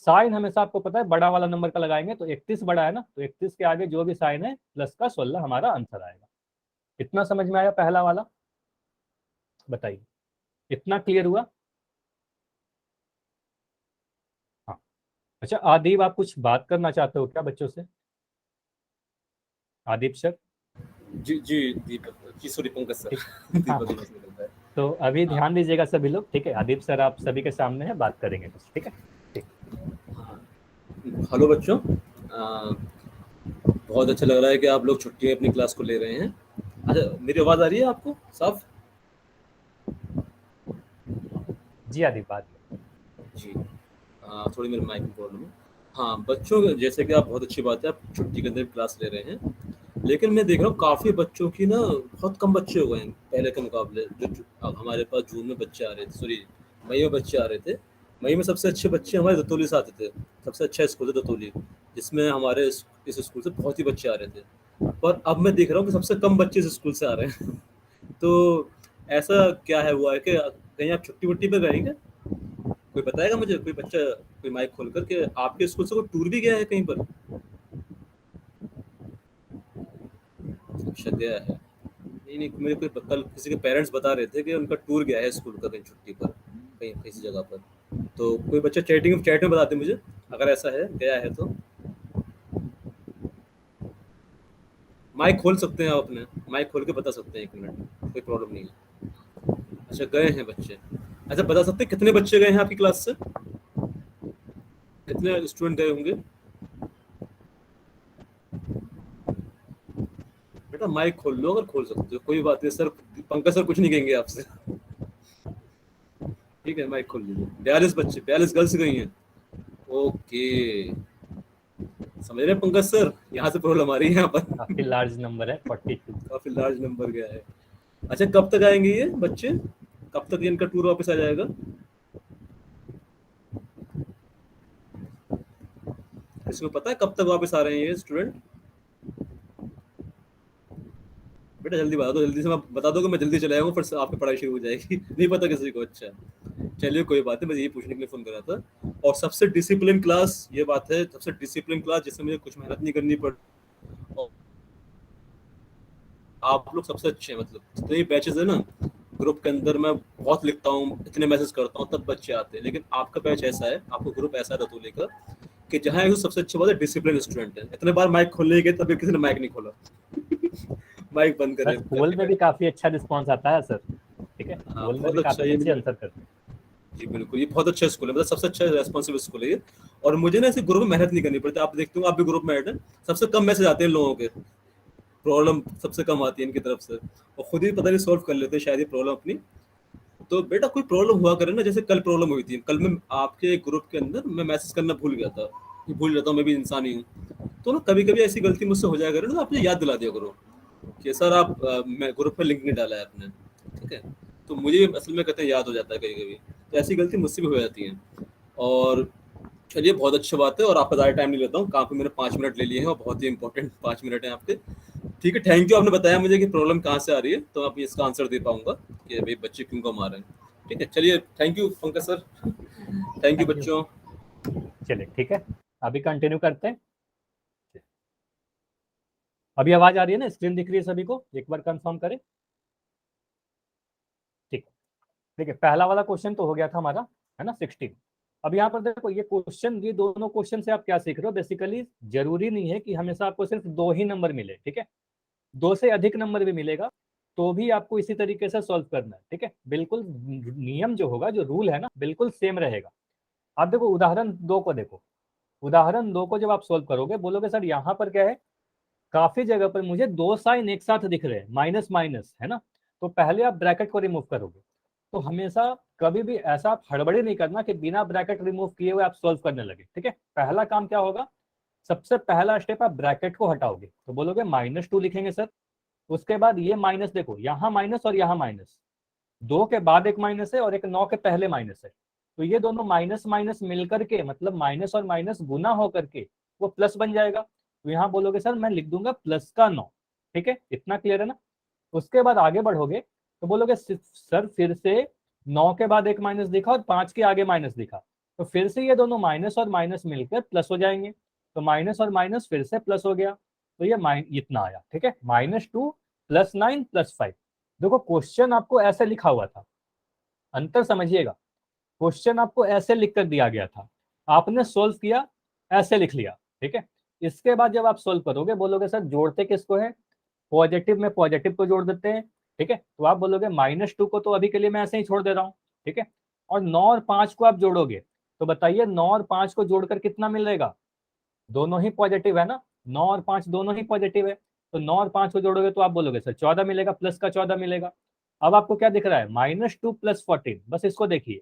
A: साइन हमेशा आपको पता है बड़ा वाला नंबर का लगाएंगे, तो 31 बड़ा है ना, तो 31 के आगे जो भी साइन है प्लस का 16 हमारा आंसर आएगा। इतना समझ में आया पहला वाला? बताइए, इतना क्लियर हुआ? हाँ। अच्छा आदिब, आप कुछ बात करना चाहते हो क्या बच्चों से? आदिब सर?
B: जी जी दीपक जी, सॉरी पंकज सर।
A: हाँ,
B: दीपक नाम निकलता है।
A: तो अभी
B: हाँ
A: ध्यान दीजिएगा सभी लोग, ठीक है। आदिब सर आप सभी के सामने है, बात करेंगे कुछ, ठीक है। ठीक।
B: हाँ। हेलो बच्चों, बहुत अच्छा लग रहा है कि आप लोग छुट्टी में अपनी क्लास को ले रहे हैं। अच्छा, मेरी आवाज़ आ रही है आपको साफ?
A: जी आदिब, बात
B: जी। थोड़ी मेरे माइक में प्रॉब्लम है। हाँ बच्चों, जैसे कि आप, बहुत अच्छी बात है आप छुट्टी के अंदर क्लास ले रहे हैं, लेकिन मैं देख रहा हूँ काफ़ी बच्चों की ना, बहुत कम बच्चे हो गए हैं पहले के मुकाबले। अब हमारे पास जून में बच्चे आ रहे थे, सॉरी मई में बच्चे आ रहे थे। मई में सबसे अच्छे बच्चे हमारे दतौली से आते थे, सबसे अच्छा स्कूल था दतौली, जिसमें हमारे इस स्कूल से बहुत ही बच्चे आ रहे थे। पर अब मैं देख रहा हूँ कि सबसे कम बच्चे इस स्कूल से आ रहे हैं। तो ऐसा क्या है, हुआ है कि कहीं आप छुट्टी वुट्टी पे गए क्या? कोई बताएगा मुझे, कोई बच्चा, कोई माइक खोल कर के आपके स्कूल से कोई टूर भी गया है कहीं पर? अच्छा गया है। नहीं नहीं, मेरे कोई कल किसी के पेरेंट्स बता रहे थे कि उनका टूर गया है स्कूल का कहीं छुट्टी पर, कहीं किसी जगह पर। तो कोई बच्चा चैट में बताते मुझे, अगर ऐसा है गया है तो। माइक खोल सकते हैं आप अपने, माइक खोल के बता सकते हैं, 1 मिनट, कोई प्रॉब्लम नहीं है। अच्छा गए हैं बच्चे। अच्छा बता सकते हैं कितने बच्चे गए हैं आपकी क्लास से, कितने स्टूडेंट गए होंगे? बेटा माइक खोल लो अगर खोल सकते हो, कोई बात नहीं सर, पंकज सर कुछ नहीं कहेंगे आपसे। ठीक है माइक खोल लीजिए। 42 बच्चे, 42 गर्ल्स गई हैं। ओके, समझ रहे हैं पंकज सर, यहाँ से प्रॉब्लम आ रही है यहाँ पर।
A: काफी लार्ज नंबर है, 42।
B: काफी लार्ज नंबर गया है। अच्छा कब तक आएंगे ये बच्चे, कब तक इनका टूर वापस आ जाएगा? किसी को पता है कब तक वापस आ रहे हैं ये स्टूडेंट? बेटा जल्दी बता दो, जल्दी से मैं बता दो कि मैं जल्दी चले आऊंगा, फिर से आपकी पढ़ाई शुरू हो जाएगी। नहीं पता किसी को? अच्छा चलिए कोई बात नहीं, मैं यही पूछने के लिए फोन कर रहा था। और सबसे डिसिप्लिन क्लास, ये बात है, सबसे डिसिप्लिन क्लास जिसमें मुझे कुछ मेहनत नहीं करनी पड़, और आप लोग सबसे अच्छे हैं। मतलब जितने बैचेस है ना ग्रुप के अंदर, मैं बहुत लिखता हूँ, इतने मैसेज करता हूँ, तब बच्चे आते हैं। लेकिन आपका बैच ऐसा है, आपका ग्रुप ऐसा है रतौली का, कि जहाँ एक सबसे अच्छी बात है डिसिप्लिन स्टूडेंट है। इतने बार माइक खोलने गए तभी किसी ने माइक नहीं खोला। माइक बंद करे
A: बस पोल
B: करके
A: में भी
B: बैठे।
A: काफी अच्छा रिस्पॉन्स आता है सर, ठीक है,
B: हाँ
A: पोल में
B: बहुत
A: भी
B: अच्छा
A: काफी
B: ये
A: बच्चे
B: मुझे,
A: आंसर करते हैं।
B: जी बिल्कुल, ये बहुत अच्छा स्कूल है, मतलब सबसे अच्छा रेस्पॉन्सिबल स्कूल है ये। और मुझे ना ऐसे ग्रुप में मेहनत नहीं करनी पड़ती। आप देखते हो, आप भी ग्रुप में ऐड है, सबसे कम मैसेज आते हैं लोगों के, प्रॉब्लम सबसे कम आती है इनकी तरफ से, और खुद ही पता नहीं सॉल्व कर लेते हैं शायद ये प्रॉब्लम अपनी। तो बेटा कोई प्रॉब्लम हुआ करे ना, जैसे कल प्रॉब्लम हुई थी, कल मैं आपके ग्रुप के अंदर मैं मैसेज करना भूल गया था, भूल जाता हूँ, मैं भी इंसान ही हूँ। तो ना कभी कभी ऐसी गलती मुझसे हो जाया करे ना, तो आप मुझे याद दिला दिया करो कि सर आप मैं ग्रुप में लिंक नहीं डाला है आपने, ठीक है। तो मुझे असल में कहते हैं याद हो जाता है कभी कभी, तो ऐसी गलती मुझसे भी हो जाती है। और चलिए बहुत अच्छी बात है, और आपका ज़्यादा टाइम नहीं लेता हूँ, काफ़ी मैंने 5 मिनट ले लिए हैं, और बहुत ही इंपॉर्टेंट 5 मिनट हैं आपके। ठीक है, थैंक यू, आपने बताया मुझे कि प्रॉब्लम कहाँ से आ रही है, तो आप इसका आंसर दे पाऊंगा कि भाई बच्चे क्यों कम आ रहे हैं। ठीक है, चलिए thank you Pankaj sir, thank you
A: thank you.
B: बच्चों।
A: चलिए ठीक है, अभी कंटिन्यू करते हैं। अभी आवाज आ रही है ना, स्क्रीन दिख रही है सभी को? एक बार कंफर्म करें। ठीक, देखिए पहला वाला क्वेश्चन तो हो गया था हमारा, है ना, 16। अब यहाँ पर देखो ये क्वेश्चन, ये दोनों क्वेश्चन से आप क्या सीख रहे हो? बेसिकली जरूरी नहीं है कि हमेशा आपको सिर्फ 2 ही नंबर मिले, ठीक है, 2 से अधिक नंबर भी मिलेगा, तो भी आपको इसी तरीके से सॉल्व करना है, ठीक है। बिल्कुल नियम जो होगा, जो रूल है ना, बिल्कुल सेम रहेगा। आप देखो उदाहरण 2 को देखो, उदाहरण 2 को जब आप सोल्व करोगे, बोलोगे सर यहाँ पर क्या है, काफी जगह पर मुझे 2 साइन एक साथ दिख रहे हैं, माइनस माइनस, है ना। तो पहले आप ब्रैकेट को रिमूव करोगे। तो हमेशा कभी भी ऐसा आप हड़बड़ी नहीं करना कि बिना ब्रैकेट रिमूव किए हुए आप सॉल्व करने लगे, ठीक है। पहला काम क्या होगा, सबसे पहला स्टेप, आप ब्रैकेट को हटाओगे, तो बोलोगे -2 लिखेंगे सर। उसके बाद ये माइनस, देखो यहाँ माइनस और यहाँ माइनस, 2 के बाद एक माइनस है और एक 9 के पहले माइनस है, तो ये दोनों माइनस माइनस मिलकर के, मतलब माइनस और माइनस गुना होकर के वो प्लस बन जाएगा। तो यहाँ बोलोगे सर मैं लिख दूंगा प्लस का 9। ठीक है, इतना क्लियर है ना। उसके बाद आगे बढ़ोगे तो बोलोगे सर फिर से 9 के बाद एक माइनस दिखा और 5 के आगे माइनस दिखा, तो फिर से ये दोनों माइनस और माइनस मिलकर प्लस हो जाएंगे। तो माइनस और माइनस फिर से प्लस हो गया, तो ये इतना आया। ठीक है, -2 + 9 + 5। देखो क्वेश्चन आपको ऐसे लिखा हुआ था, अंतर समझिएगा। क्वेश्चन आपको ऐसे लिख कर दिया गया था, आपने सोल्व किया, ऐसे लिख लिया। ठीक है, इसके बाद जब आप सोल्व करोगे बोलोगे सर जोड़ते किसको है, पॉजिटिव में पॉजिटिव को जोड़ देते हैं। ठीक है, तो आप बोलोगे -2 को तो अभी के लिए मैं ऐसे ही छोड़ दे रहा हूँ। ठीक है, और 9 और 5 को आप जोड़ोगे तो बताइए 9 और 5 को जोड़कर कितना मिलेगा, दोनों ही पॉजिटिव है ना, 9 और 5 दोनों ही पॉजिटिव है। तो 9 और 5 को जोड़ोगे तो आप बोलोगे सर 14 मिलेगा, प्लस का 14 मिलेगा। अब आपको क्या दिख रहा है, -2 + 14। बस इसको देखिए,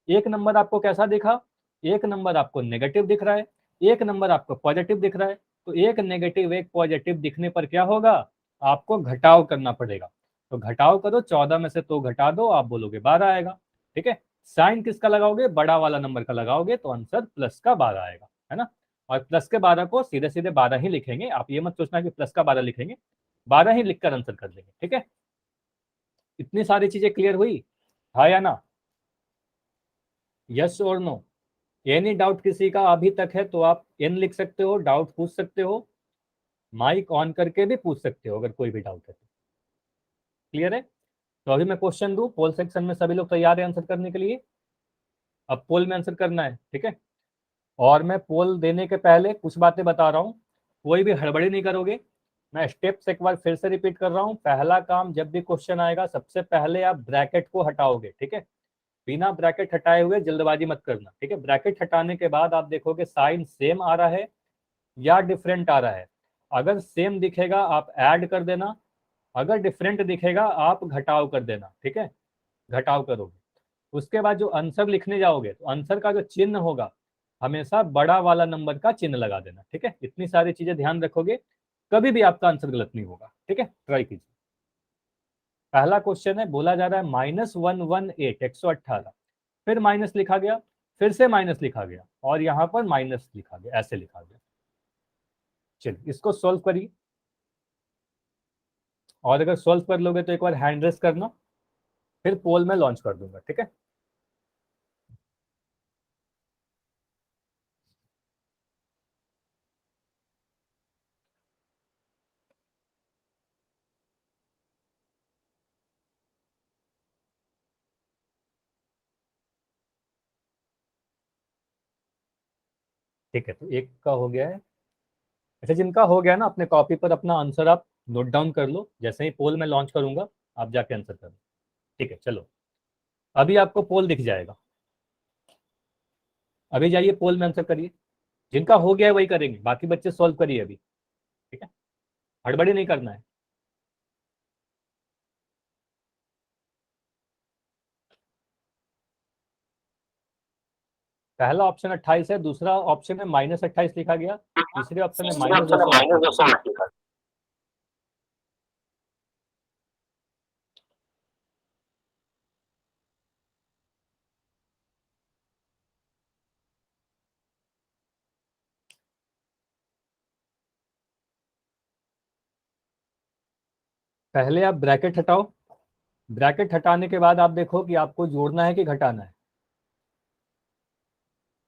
A: एक नंबर आपको कैसा दिखा, एक नंबर आपको नेगेटिव दिख रहा है, एक नंबर आपको पॉजिटिव दिख रहा है। तो एक नेगेटिव एक पॉजिटिव दिखने पर क्या होगा, आपको घटाव करना पड़ेगा। तो घटाव करो, 14 में से तो घटा दो, आप बोलोगे 12 आएगा। ठीक है, साइन किसका लगाओगे, बड़ा वाला नंबर का लगाओगे, तो आंसर +12 आएगा, है ना। और +12 को सीधे सीधे 12 ही लिखेंगे, आप ये मत सोचना कि +12 लिखेंगे, 12 ही लिखकर आंसर कर देंगे। ठीक है, इतनी सारी चीजें क्लियर हुई, हाँ या ना, यस और नो। एनी डाउट किसी का अभी तक है तो आप एन लिख सकते हो, डाउट पूछ सकते हो, माइक ऑन करके भी पूछ सकते हो अगर कोई भी डाउट है तो। क्लियर है, तो अभी मैं क्वेश्चन दूं, पोल सेक्शन में सभी लोग तैयार है आंसर करने के लिए। अब पोल में आंसर करना है। ठीक है, और मैं पोल देने के पहले कुछ बातें बता रहा हूँ, कोई भी हड़बड़ी नहीं करोगे। मैं स्टेप्स एक बार फिर से रिपीट कर रहा हूँ। पहला काम, जब भी क्वेश्चन आएगा सबसे पहले आप ब्रैकेट को हटाओगे। ठीक है, बिना ब्रैकेट हटाए हुए जल्दबाजी मत करना। ठीक है, ब्रैकेट हटाने के बाद आप देखोगे साइन सेम आ रहा है या डिफरेंट आ रहा है। अगर सेम दिखेगा आप ऐड कर देना, अगर डिफरेंट दिखेगा आप घटाव कर देना। ठीक है, घटाव करोगे। उसके बाद जो आंसर लिखने जाओगे तो आंसर का जो चिन्ह होगा हमेशा बड़ा वाला नंबर का चिन्ह लगा देना। ठीक है, इतनी सारी चीजें ध्यान रखोगे, कभी भी आपका आंसर गलत नहीं होगा। ठीक है, ट्राई कीजिए। पहला क्वेश्चन है, बोला जा रहा है -118 118, फिर माइनस लिखा गया, फिर से माइनस लिखा गया और यहाँ पर माइनस लिखा गया, ऐसे लिखा गया। चलिए इसको सॉल्व करिए, और अगर सॉल्व कर लोगे तो एक बार हैंड रेस करना, फिर पोल में लॉन्च कर दूंगा। ठीक है, ठीक है, तो एक का हो गया है। अच्छा, जिनका हो गया ना अपने कॉपी पर अपना आंसर आप नोट डाउन कर लो, जैसे ही पोल में लॉन्च करूंगा आप जाके आंसर कर लो। ठीक है, चलो अभी आपको पोल दिख जाएगा, अभी जाइए पोल में आंसर करिए। जिनका हो गया है वही करेंगे, बाकी बच्चे सॉल्व करिए अभी। ठीक है, हड़बड़ी नहीं करना है। पहला ऑप्शन 28 है, दूसरा ऑप्शन में -28 लिखा गया, तीसरे ऑप्शन में -208 लिखा गया। पहले आप ब्रैकेट हटाओ, ब्रैकेट हटाने के बाद आप देखो कि आपको जोड़ना है कि घटाना है।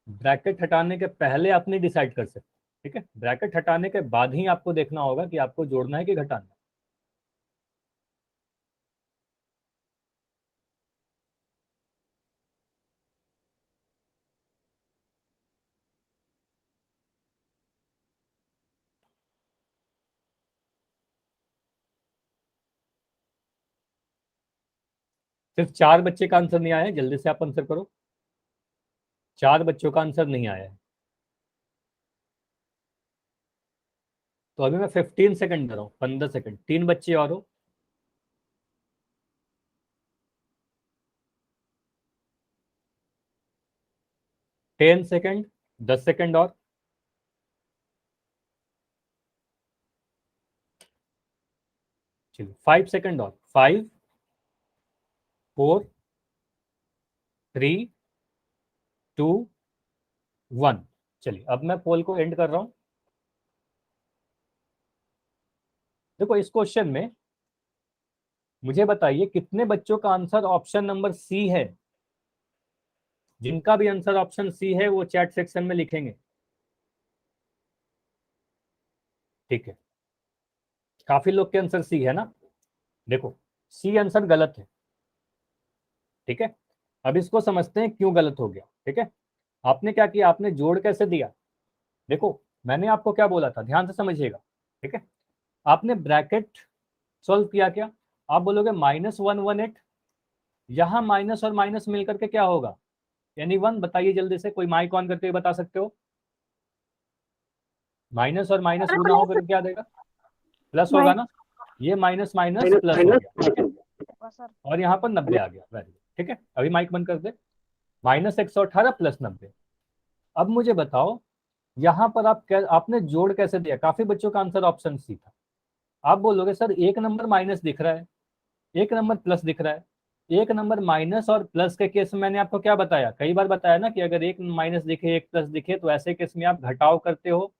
A: ब्रैकेट हटाने के पहले आप नहीं डिसाइड कर सकते। ठीक है, ब्रैकेट हटाने के बाद ही आपको देखना होगा कि आपको जोड़ना है कि घटाना है। सिर्फ 4 बच्चे का आंसर नहीं आया है, जल्दी से आप आंसर करो। 4 बच्चों का आंसर नहीं आया है, तो अभी मैं 15 सेकंड दे रहा हूँ, 15 सेकंड, 3 बच्चे और हो। 10 सेकंड, 10 सेकंड और। चलिए 5 सेकंड और, 5 4 3 2 1। चलिए अब मैं पोल को एंड कर रहा हूं। देखो इस क्वेश्चन में मुझे बताइए कितने बच्चों का आंसर ऑप्शन नंबर सी है। जिनका भी आंसर ऑप्शन सी है वो चैट सेक्शन में लिखेंगे। ठीक है, काफी लोग के आंसर सी है ना। देखो सी आंसर गलत है। ठीक है, अब इसको समझते हैं क्यों गलत हो गया। ठीक है, आपने क्या किया, आपने जोड़ कैसे दिया। देखो मैंने आपको क्या बोला था, ध्यान से समझिएगा। ठीक है, आपने ब्रैकेट सॉल्व किया क्या। आप बोलोगे -118। यहां माइनस और माइनस मिलकर के क्या होगा, यानी 1। बताइए जल्दी से, कोई माइक ऑन करके बता सकते हो। माइनस और माइनस गुना होकर के क्या देगा, प्लस होगा
C: माइक
A: ना। ये माइनस माइनस
C: माइनस
A: प्लस हो
C: माइनस
A: गया। ठीक
C: प्लस
A: है,
C: हो गया सर।
A: और यहाँ पर 90 आ गया। Very good. ठीक है, अभी माइक बंद कर दे। -118 प्लस 90। अब मुझे बताओ यहाँ पर आपने जोड़ कैसे दिया। काफी बच्चों का आंसर ऑप्शन सी था। आप बोलोगे सर एक नंबर माइनस दिख रहा है, एक नंबर प्लस दिख रहा है। एक नंबर माइनस और प्लस के केस में मैंने आपको क्या बताया, कई बार बताया ना कि अगर एक माइनस दिखे एक प्लस दिखे तो ऐसे केस में आप घटाव करते हो।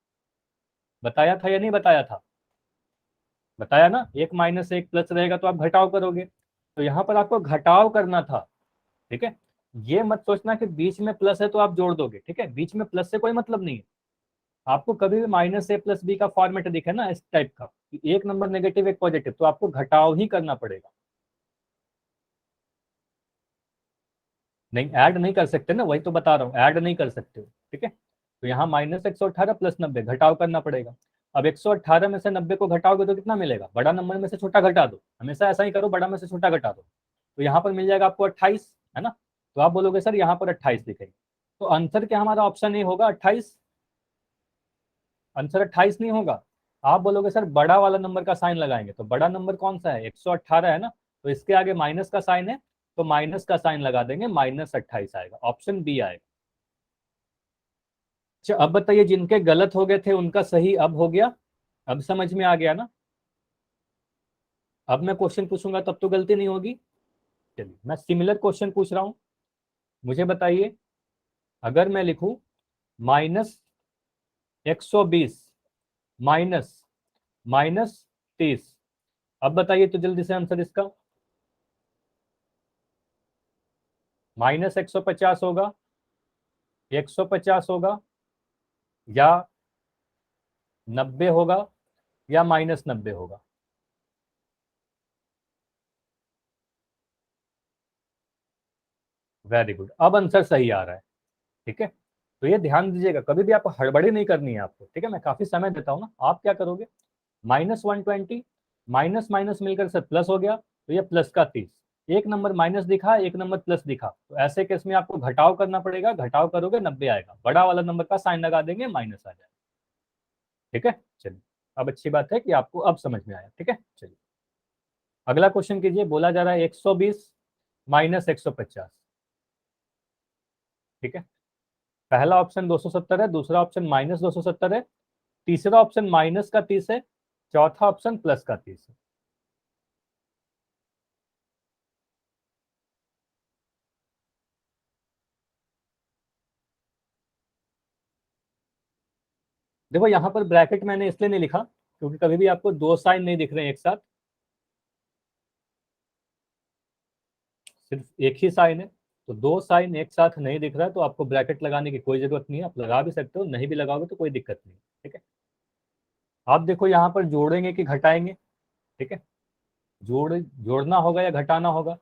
A: बताया था या नहीं बताया था, बताया ना। एक माइनस एक प्लस रहेगा तो आप घटाव करोगे, तो यहाँ पर आपको घटाव करना था। ठीक है, ये मत सोचना कि बीच में प्लस है तो आप जोड़ दोगे। ठीक है, बीच में प्लस से कोई मतलब नहीं है। आपको कभी भी -a+b का फॉर्मेट दिखे ना इस टाइप का, कि एक नंबर नेगेटिव एक पॉजिटिव, तो आपको घटाव ही करना पड़ेगा। नहीं ऐड नहीं कर सकते ना, वही तो बता रहा हूँ, ऐड नहीं कर सकते हो। ठीक है, तो यहाँ -118 प्लस 90 घटाव करना पड़ेगा। अब 118 में से 90 को घटाओगे तो कितना मिलेगा, बड़ा नंबर में से छोटा घटा दो, हमेशा ऐसा ही करो, बड़ा में से छोटा घटा दो। तो यहाँ पर मिल जाएगा आपको 28, है ना। तो आप बोलोगे सर यहाँ पर 28 दिखेगा, तो आंसर क्या हमारा ऑप्शन ए होगा 28। आंसर 28 नहीं होगा। आप बोलोगे सर बड़ा वाला नंबर का साइन लगाएंगे, तो बड़ा नंबर कौन सा है, 118 है ना, तो इसके आगे माइनस का साइन है, तो माइनस का साइन लगा देंगे, -28 आएगा, ऑप्शन बी आएगा। अच्छा अब बताइए, जिनके गलत हो गए थे उनका सही अब हो गया। अब समझ में आ गया ना। अब मैं क्वेश्चन पूछूंगा तब तो गलती नहीं होगी। चलिए मैं सिमिलर क्वेश्चन पूछ रहा हूं। मुझे बताइए, अगर मैं लिखूं -120 माइनस -30, अब बताइए तो जल्दी से आंसर इसका। -150 होगा, 150 होगा, या 90 होगा, या -90 होगा। वेरी गुड, अब आंसर सही आ रहा है। ठीक है, तो ये ध्यान दीजिएगा, कभी भी आपको हड़बड़ी नहीं करनी है आपको। ठीक है, मैं काफी समय देता हूँ ना। आप क्या करोगे, -120 माइनस माइनस मिलकर से प्लस हो गया, तो ये प्लस का 30। एक नंबर माइनस दिखा, एक नंबर प्लस दिखा, तो ऐसे केस में आपको घटाव करना पड़ेगा। घटाव करोगे 90 आएगा, बड़ा वाला नंबर का साइन लगा देंगे, माइनस आ जाएगा। ठीक है, चलिए अब अच्छी बात है कि आपको अब समझ में आया। ठीक है, चलिए अगला क्वेश्चन कीजिए। बोला जा रहा है 120 माइनस 150। ठीक है, पहला ऑप्शन 270 है, दूसरा ऑप्शन -270 है, तीसरा ऑप्शन -30 है, चौथा ऑप्शन +30 है। देखो यहाँ पर ब्रैकेट मैंने इसलिए नहीं लिखा क्योंकि कभी भी आपको दो साइन नहीं दिख रहे हैं एक साथ, सिर्फ एक ही साइन है। तो दो साइन एक साथ नहीं दिख रहा है तो आपको ब्रैकेट लगाने की कोई जरूरत नहीं है। आप लगा भी सकते हो, नहीं भी लगाओगे तो कोई दिक्कत नहीं। ठीक है, आप देखो यहाँ पर जोड़ेंगे कि घटाएंगे। ठीक है, जोड़ना होगा या घटाना होगा।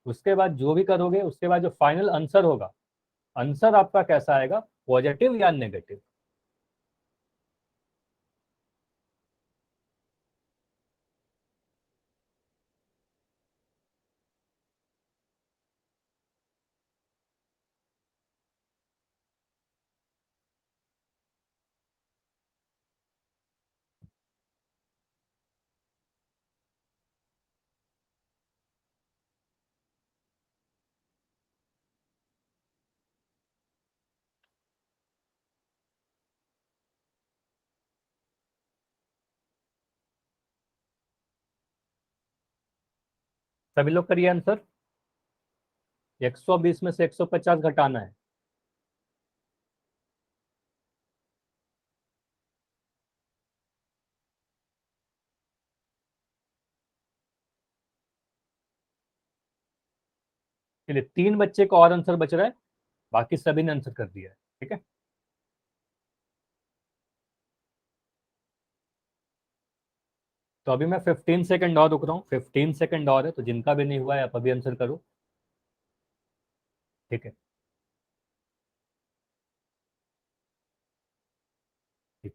A: उसके बाद जो भी करोगे उसके बाद जो फाइनल आंसर होगा, आंसर आपका कैसा आएगा, पॉजिटिव या नेगेटिव। सभी लोग करिए आंसर। 120 में से 150 घटाना है। चलिए 3 बच्चे को और आंसर बच रहा है, बाकी सभी ने आंसर कर दिया है। ठीक है, तो अभी मैं 15 सेकंड और रुक रहा हूँ, 15 सेकंड और है, तो जिनका भी नहीं हुआ है आप अभी आंसर करो। ठीक है, ठीक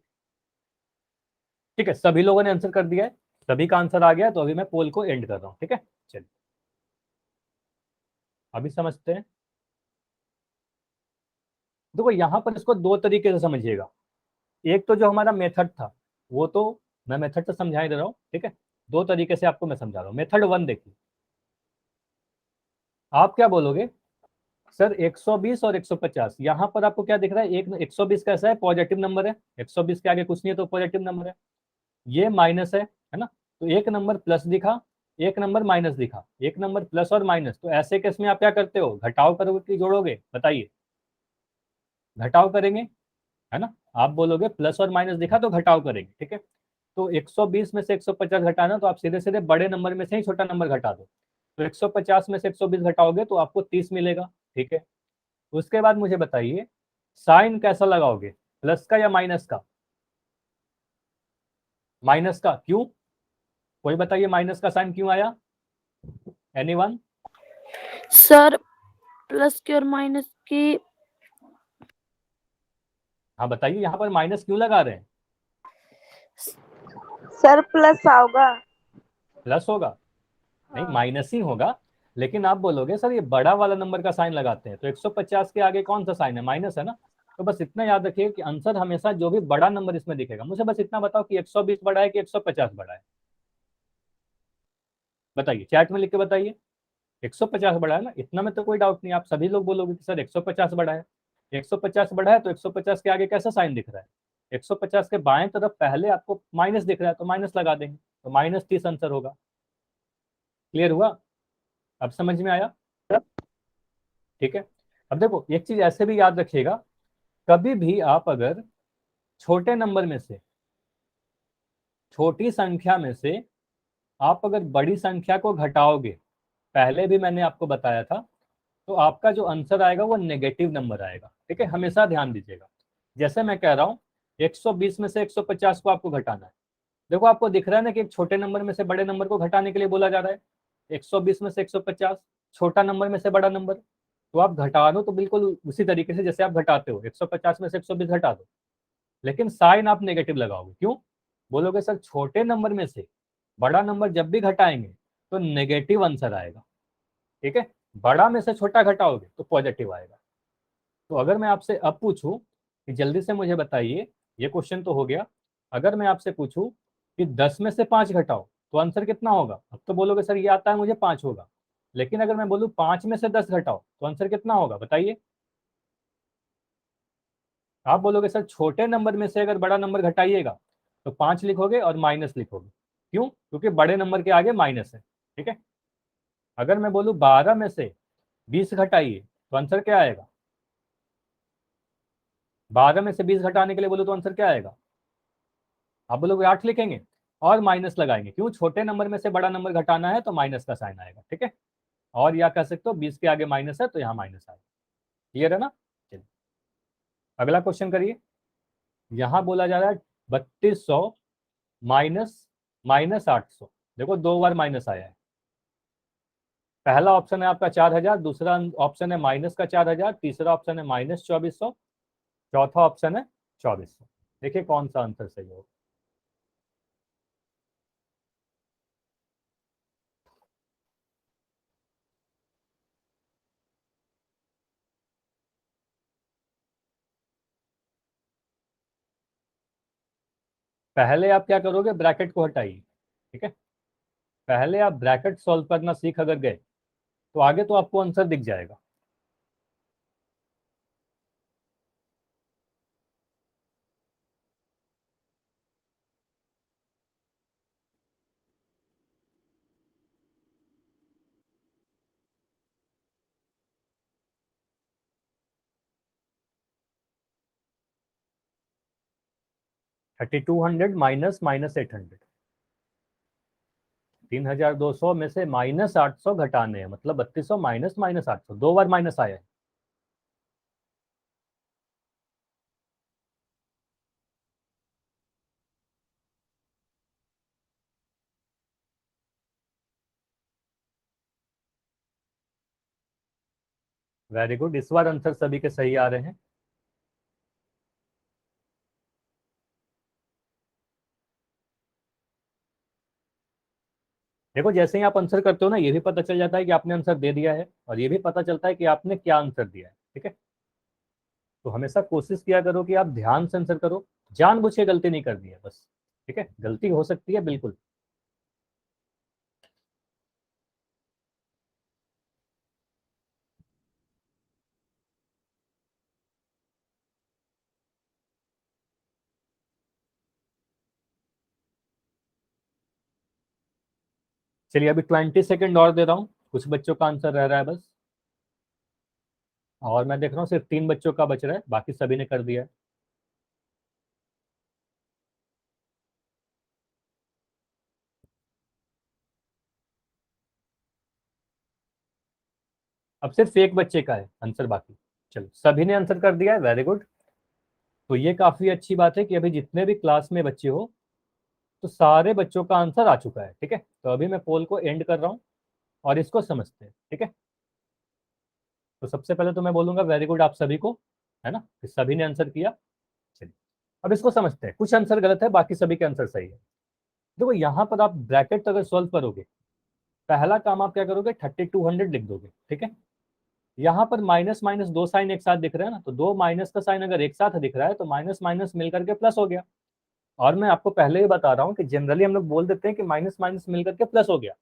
A: ठीक है, सभी लोगों ने आंसर कर दिया है, सभी का आंसर आ गया, तो अभी मैं पोल को एंड कर रहा हूँ। ठीक है, चलिए अभी समझते हैं। देखो यहाँ पर इसको दो तरीके से समझिएगा। एक तो जो हमारा मेथड था, वो तो मैं मेथड तो समझा ही दे रहा हूँ। ठीक है, दो तरीके से आपको मैं समझा रहा हूँ। मेथड वन देखिए, आप क्या बोलोगे सर 120 और 150, यहाँ पर आपको क्या दिख रहा है, एक 120 कैसा है, पॉजिटिव नंबर है, 120 के आगे कुछ नहीं है तो पॉजिटिव नंबर है। ये माइनस है ना, तो एक नंबर प्लस दिखा, एक नंबर माइनस दिखा, एक नंबर प्लस और माइनस, तो ऐसे केस में आप क्या करते हो, घटाव करोगे कि जोड़ोगे, बताइए। घटाव करेंगे, है ना। आप बोलोगे प्लस और माइनस दिखा तो घटाव करेंगे। ठीक है, तो 120 में से 150 घटाना, तो आप सीधे सीधे बड़े नंबर में से ही छोटा नंबर घटा दो, तो 150 में से 120 घटाओगे तो आपको 30 मिलेगा। ठीक है, उसके बाद मुझे बताइए साइन कैसा लगाओगे, प्लस का या माइनस का। माइनस का, क्यों, कोई बताइए माइनस का साइन क्यों आया, एनीवन।
C: सर प्लस की और माइनस की,
A: हाँ बताइए, यहाँ पर माइनस क्यों लगा रहे हैं,
D: सर प्लस होगा।
A: प्लस होगा, नहीं
D: हाँ।
A: माइनस ही होगा। लेकिन आप बोलोगे सर ये बड़ा वाला नंबर का साइन लगाते हैं, तो 150 के आगे कौन सा साइन है, माइनस है ना। तो बस इतना याद रखिए कि आंसर हमेशा जो भी बड़ा नंबर इसमें दिखेगा, मुझे बस इतना बताओ कि 120 बड़ा है कि 150 बड़ा है, बताइए चैट में लिख के बताइए। 150 बड़ा है ना, इतना में तो कोई डाउट नहीं, आप सभी लोग बोलोगे कि सर 150 बड़ा है। 150 बड़ा है तो 150 के आगे कैसा साइन दिख रहा है, 150 के बाएं तरफ पहले आपको माइनस दिख रहा है, तो माइनस लगा देंगे, तो -30 आंसर होगा। क्लियर हुआ, अब समझ में आया। ठीक है, अब देखो एक चीज ऐसे भी याद रखिएगा, कभी भी आप अगर छोटे नंबर में से, छोटी संख्या में से आप अगर बड़ी संख्या को घटाओगे, पहले भी मैंने आपको बताया था, तो आपका जो आंसर आएगा वो नेगेटिव नंबर आएगा। ठीक है, हमेशा ध्यान दीजिएगा। जैसे मैं कह रहा हूँ 120 में से 150 को आपको घटाना है, देखो आपको दिख रहा है ना कि एक छोटे नंबर में से बड़े नंबर को घटाने के लिए बोला जा रहा है। 120 में से 150, छोटा नंबर में से बड़ा नंबर, तो आप घटा दो तो बिल्कुल उसी तरीके से जैसे आप घटाते हो, 150 में से 120 घटा दो, लेकिन साइन आप नेगेटिव लगाओगे, क्यों, बोलोगे सर छोटे नंबर में से बड़ा नंबर जब भी घटाएंगे तो नेगेटिव आंसर आएगा। ठीक है, बड़ा में से छोटा घटाओगे तो पॉजिटिव आएगा। तो अगर मैं आपसे अब पूछूं कि जल्दी से मुझे बताइए, ये क्वेश्चन तो हो गया, अगर मैं आपसे पूछूं कि 10 में से 5 घटाओ तो आंसर कितना होगा, अब तो बोलोगे सर ये आता है मुझे 5 होगा, लेकिन अगर मैं बोलूं 5 में से 10 घटाओ तो आंसर कितना होगा, बताइए। आप बोलोगे सर छोटे नंबर में से अगर बड़ा नंबर घटाइएगा तो 5 लिखोगे और माइनस लिखोगे, क्यों, क्योंकि बड़े नंबर के आगे माइनस है। ठीक है, अगर मैं बोलूं 12 में से 20 घटाइए तो आंसर क्या आएगा, 12 में से 20 घटाने के लिए बोलो तो आंसर क्या आएगा, आप बोलोगे 8 लिखेंगे और माइनस लगाएंगे, क्यों, छोटे नंबर में से बड़ा नंबर घटाना है तो माइनस का साइन आएगा। ठीक है, और या कह सकते हो 20 के आगे माइनस है तो यहाँ माइनस आएगा। क्लियर है ना, चलिए अगला क्वेश्चन करिए। यहाँ बोला जा रहा है 3200 माइनस -800, देखो 2 बार माइनस आया है। पहला ऑप्शन है आपका 4000, दूसरा ऑप्शन है माइनस का 4000, तीसरा ऑप्शन है -2400, चौथा ऑप्शन है 2400। देखिए कौन सा आंसर सही होगा। पहले आप क्या करोगे, ब्रैकेट को हटाइए। ठीक है, पहले आप ब्रैकेट सॉल्व करना सीख अगर गए तो आगे तो आपको आंसर दिख जाएगा। -3200 माइनस -800, 3200 में से -800 घटाने हैं, मतलब 3200 माइनस -800, 2 बार माइनस आया है। वेरी गुड, इस बार आंसर सभी के सही आ रहे हैं। देखो जैसे ही आप आंसर करते हो ना, ये भी पता चल जाता है कि आपने आंसर दे दिया है, और ये भी पता चलता है कि आपने क्या आंसर दिया है। ठीक है, तो हमेशा कोशिश किया करो कि आप ध्यान से आंसर करो, जानबूझ के गलती नहीं करनी है बस। ठीक है, गलती हो सकती है बिल्कुल। चलिए अभी 20 सेकेंड और दे रहा हूँ, कुछ बच्चों का आंसर रह रहा है बस, और मैं देख रहा हूँ सिर्फ 3 बच्चों का बच रहा है, बाकी सभी ने कर दिया है। अब सिर्फ एक बच्चे का है आंसर बाकी। चलो सभी ने आंसर कर दिया है, वेरी गुड। तो ये काफी अच्छी बात है कि अभी जितने भी क्लास में बच्चे हो, तो सारे बच्चों का आंसर आ चुका है। ठीक है, तो अभी मैं पोल को एंड कर रहा हूँ और इसको समझते हैं। ठीक है, तो सबसे पहले तो मैं बोलूंगा वेरी गुड आप सभी को, है ना, कि सभी ने आंसर किया। चलिए अब इसको समझते हैं, कुछ आंसर गलत है, बाकी सभी के आंसर सही है। देखो यहाँ पर आप ब्रैकेट अगर सॉल्व करोगे, पहला काम आप क्या करोगे, 3200 लिख दोगे। ठीक है, यहाँ पर माइनस माइनस दो साइन एक साथ दिख रहे हैं ना, तो दो माइनस का साइन अगर एक साथ दिख रहा है तो माइनस माइनस मिलकर के प्लस हो गया। और मैं आपको पहले ही बता रहा हूँ कि जनरली हम लोग बोल देते हैं कि माइनस माइनस मिलकर के प्लस हो गया,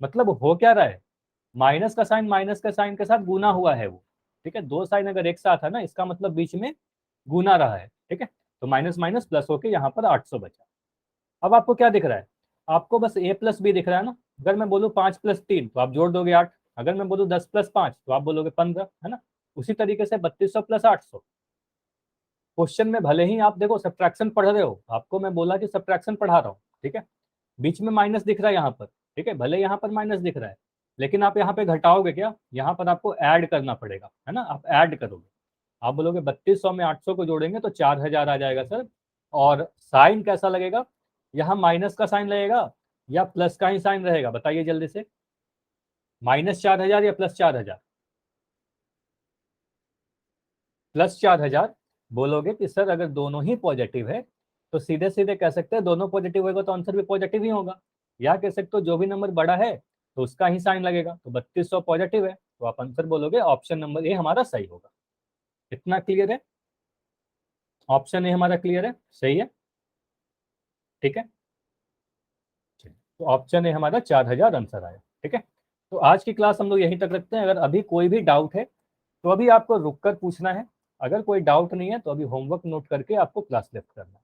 A: मतलब हो क्या रहा है, माइनस का साइन के साथ गुना हुआ है वो। ठीक है, दो साइन अगर एक साथ है ना, इसका मतलब बीच में गुना रहा है। ठीक है, तो माइनस माइनस प्लस होके यहाँ पर 800 बचा। अब आपको क्या दिख रहा है, आपको बस a प्लस बी दिख रहा है ना। अगर मैं बोलूँ 5 + 3 तो आप जोड़ दोगे 8, अगर मैं बोलूँ 10 + 5 तो आप बोलोगे 15, है ना। उसी तरीके से 3200 + 800। क्वेश्चन में भले ही आप देखो सब्ट्रैक्शन पढ़ रहे हो, आपको मैं बोला कि सब्ट्रैक्शन पढ़ा रहा हूँ, ठीक है, बीच में माइनस दिख रहा है यहाँ पर। ठीक है, भले यहाँ पर माइनस दिख रहा है, लेकिन आप यहाँ पे घटाओगे क्या, यहाँ पर आपको ऐड करना पड़ेगा, है ना, आप ऐड करोगे। आप बोलोगे 3200 में 800 को जोड़ेंगे तो 4000 आ जाएगा सर। और साइन कैसा लगेगा, यहाँ माइनस का साइन लगेगा या प्लस का ही साइन रहेगा, बताइए जल्दी से, -4000 या +4000? +4000 बोलोगे कि सर अगर दोनों ही पॉजिटिव है तो सीधे सीधे कह सकते हैं दोनों पॉजिटिव होगा तो आंसर भी पॉजिटिव ही होगा। या कह सकते हो जो भी नंबर बड़ा है तो उसका ही साइन लगेगा, तो 3200 पॉजिटिव है तो आप आंसर बोलोगे ऑप्शन नंबर ए हमारा सही होगा। इतना क्लियर है, ऑप्शन ए हमारा क्लियर है, सही है। ठीक है, तो ऑप्शन ए हमारा 4000 आंसर आया। ठीक है, तो आज की क्लास हम लोग यहीं तक रखते हैं। अगर अभी कोई भी डाउट है तो अभी आपको रुक कर पूछना है, अगर कोई डाउट नहीं है तो अभी होमवर्क नोट करके आपको क्लास लेफ्ट करना है।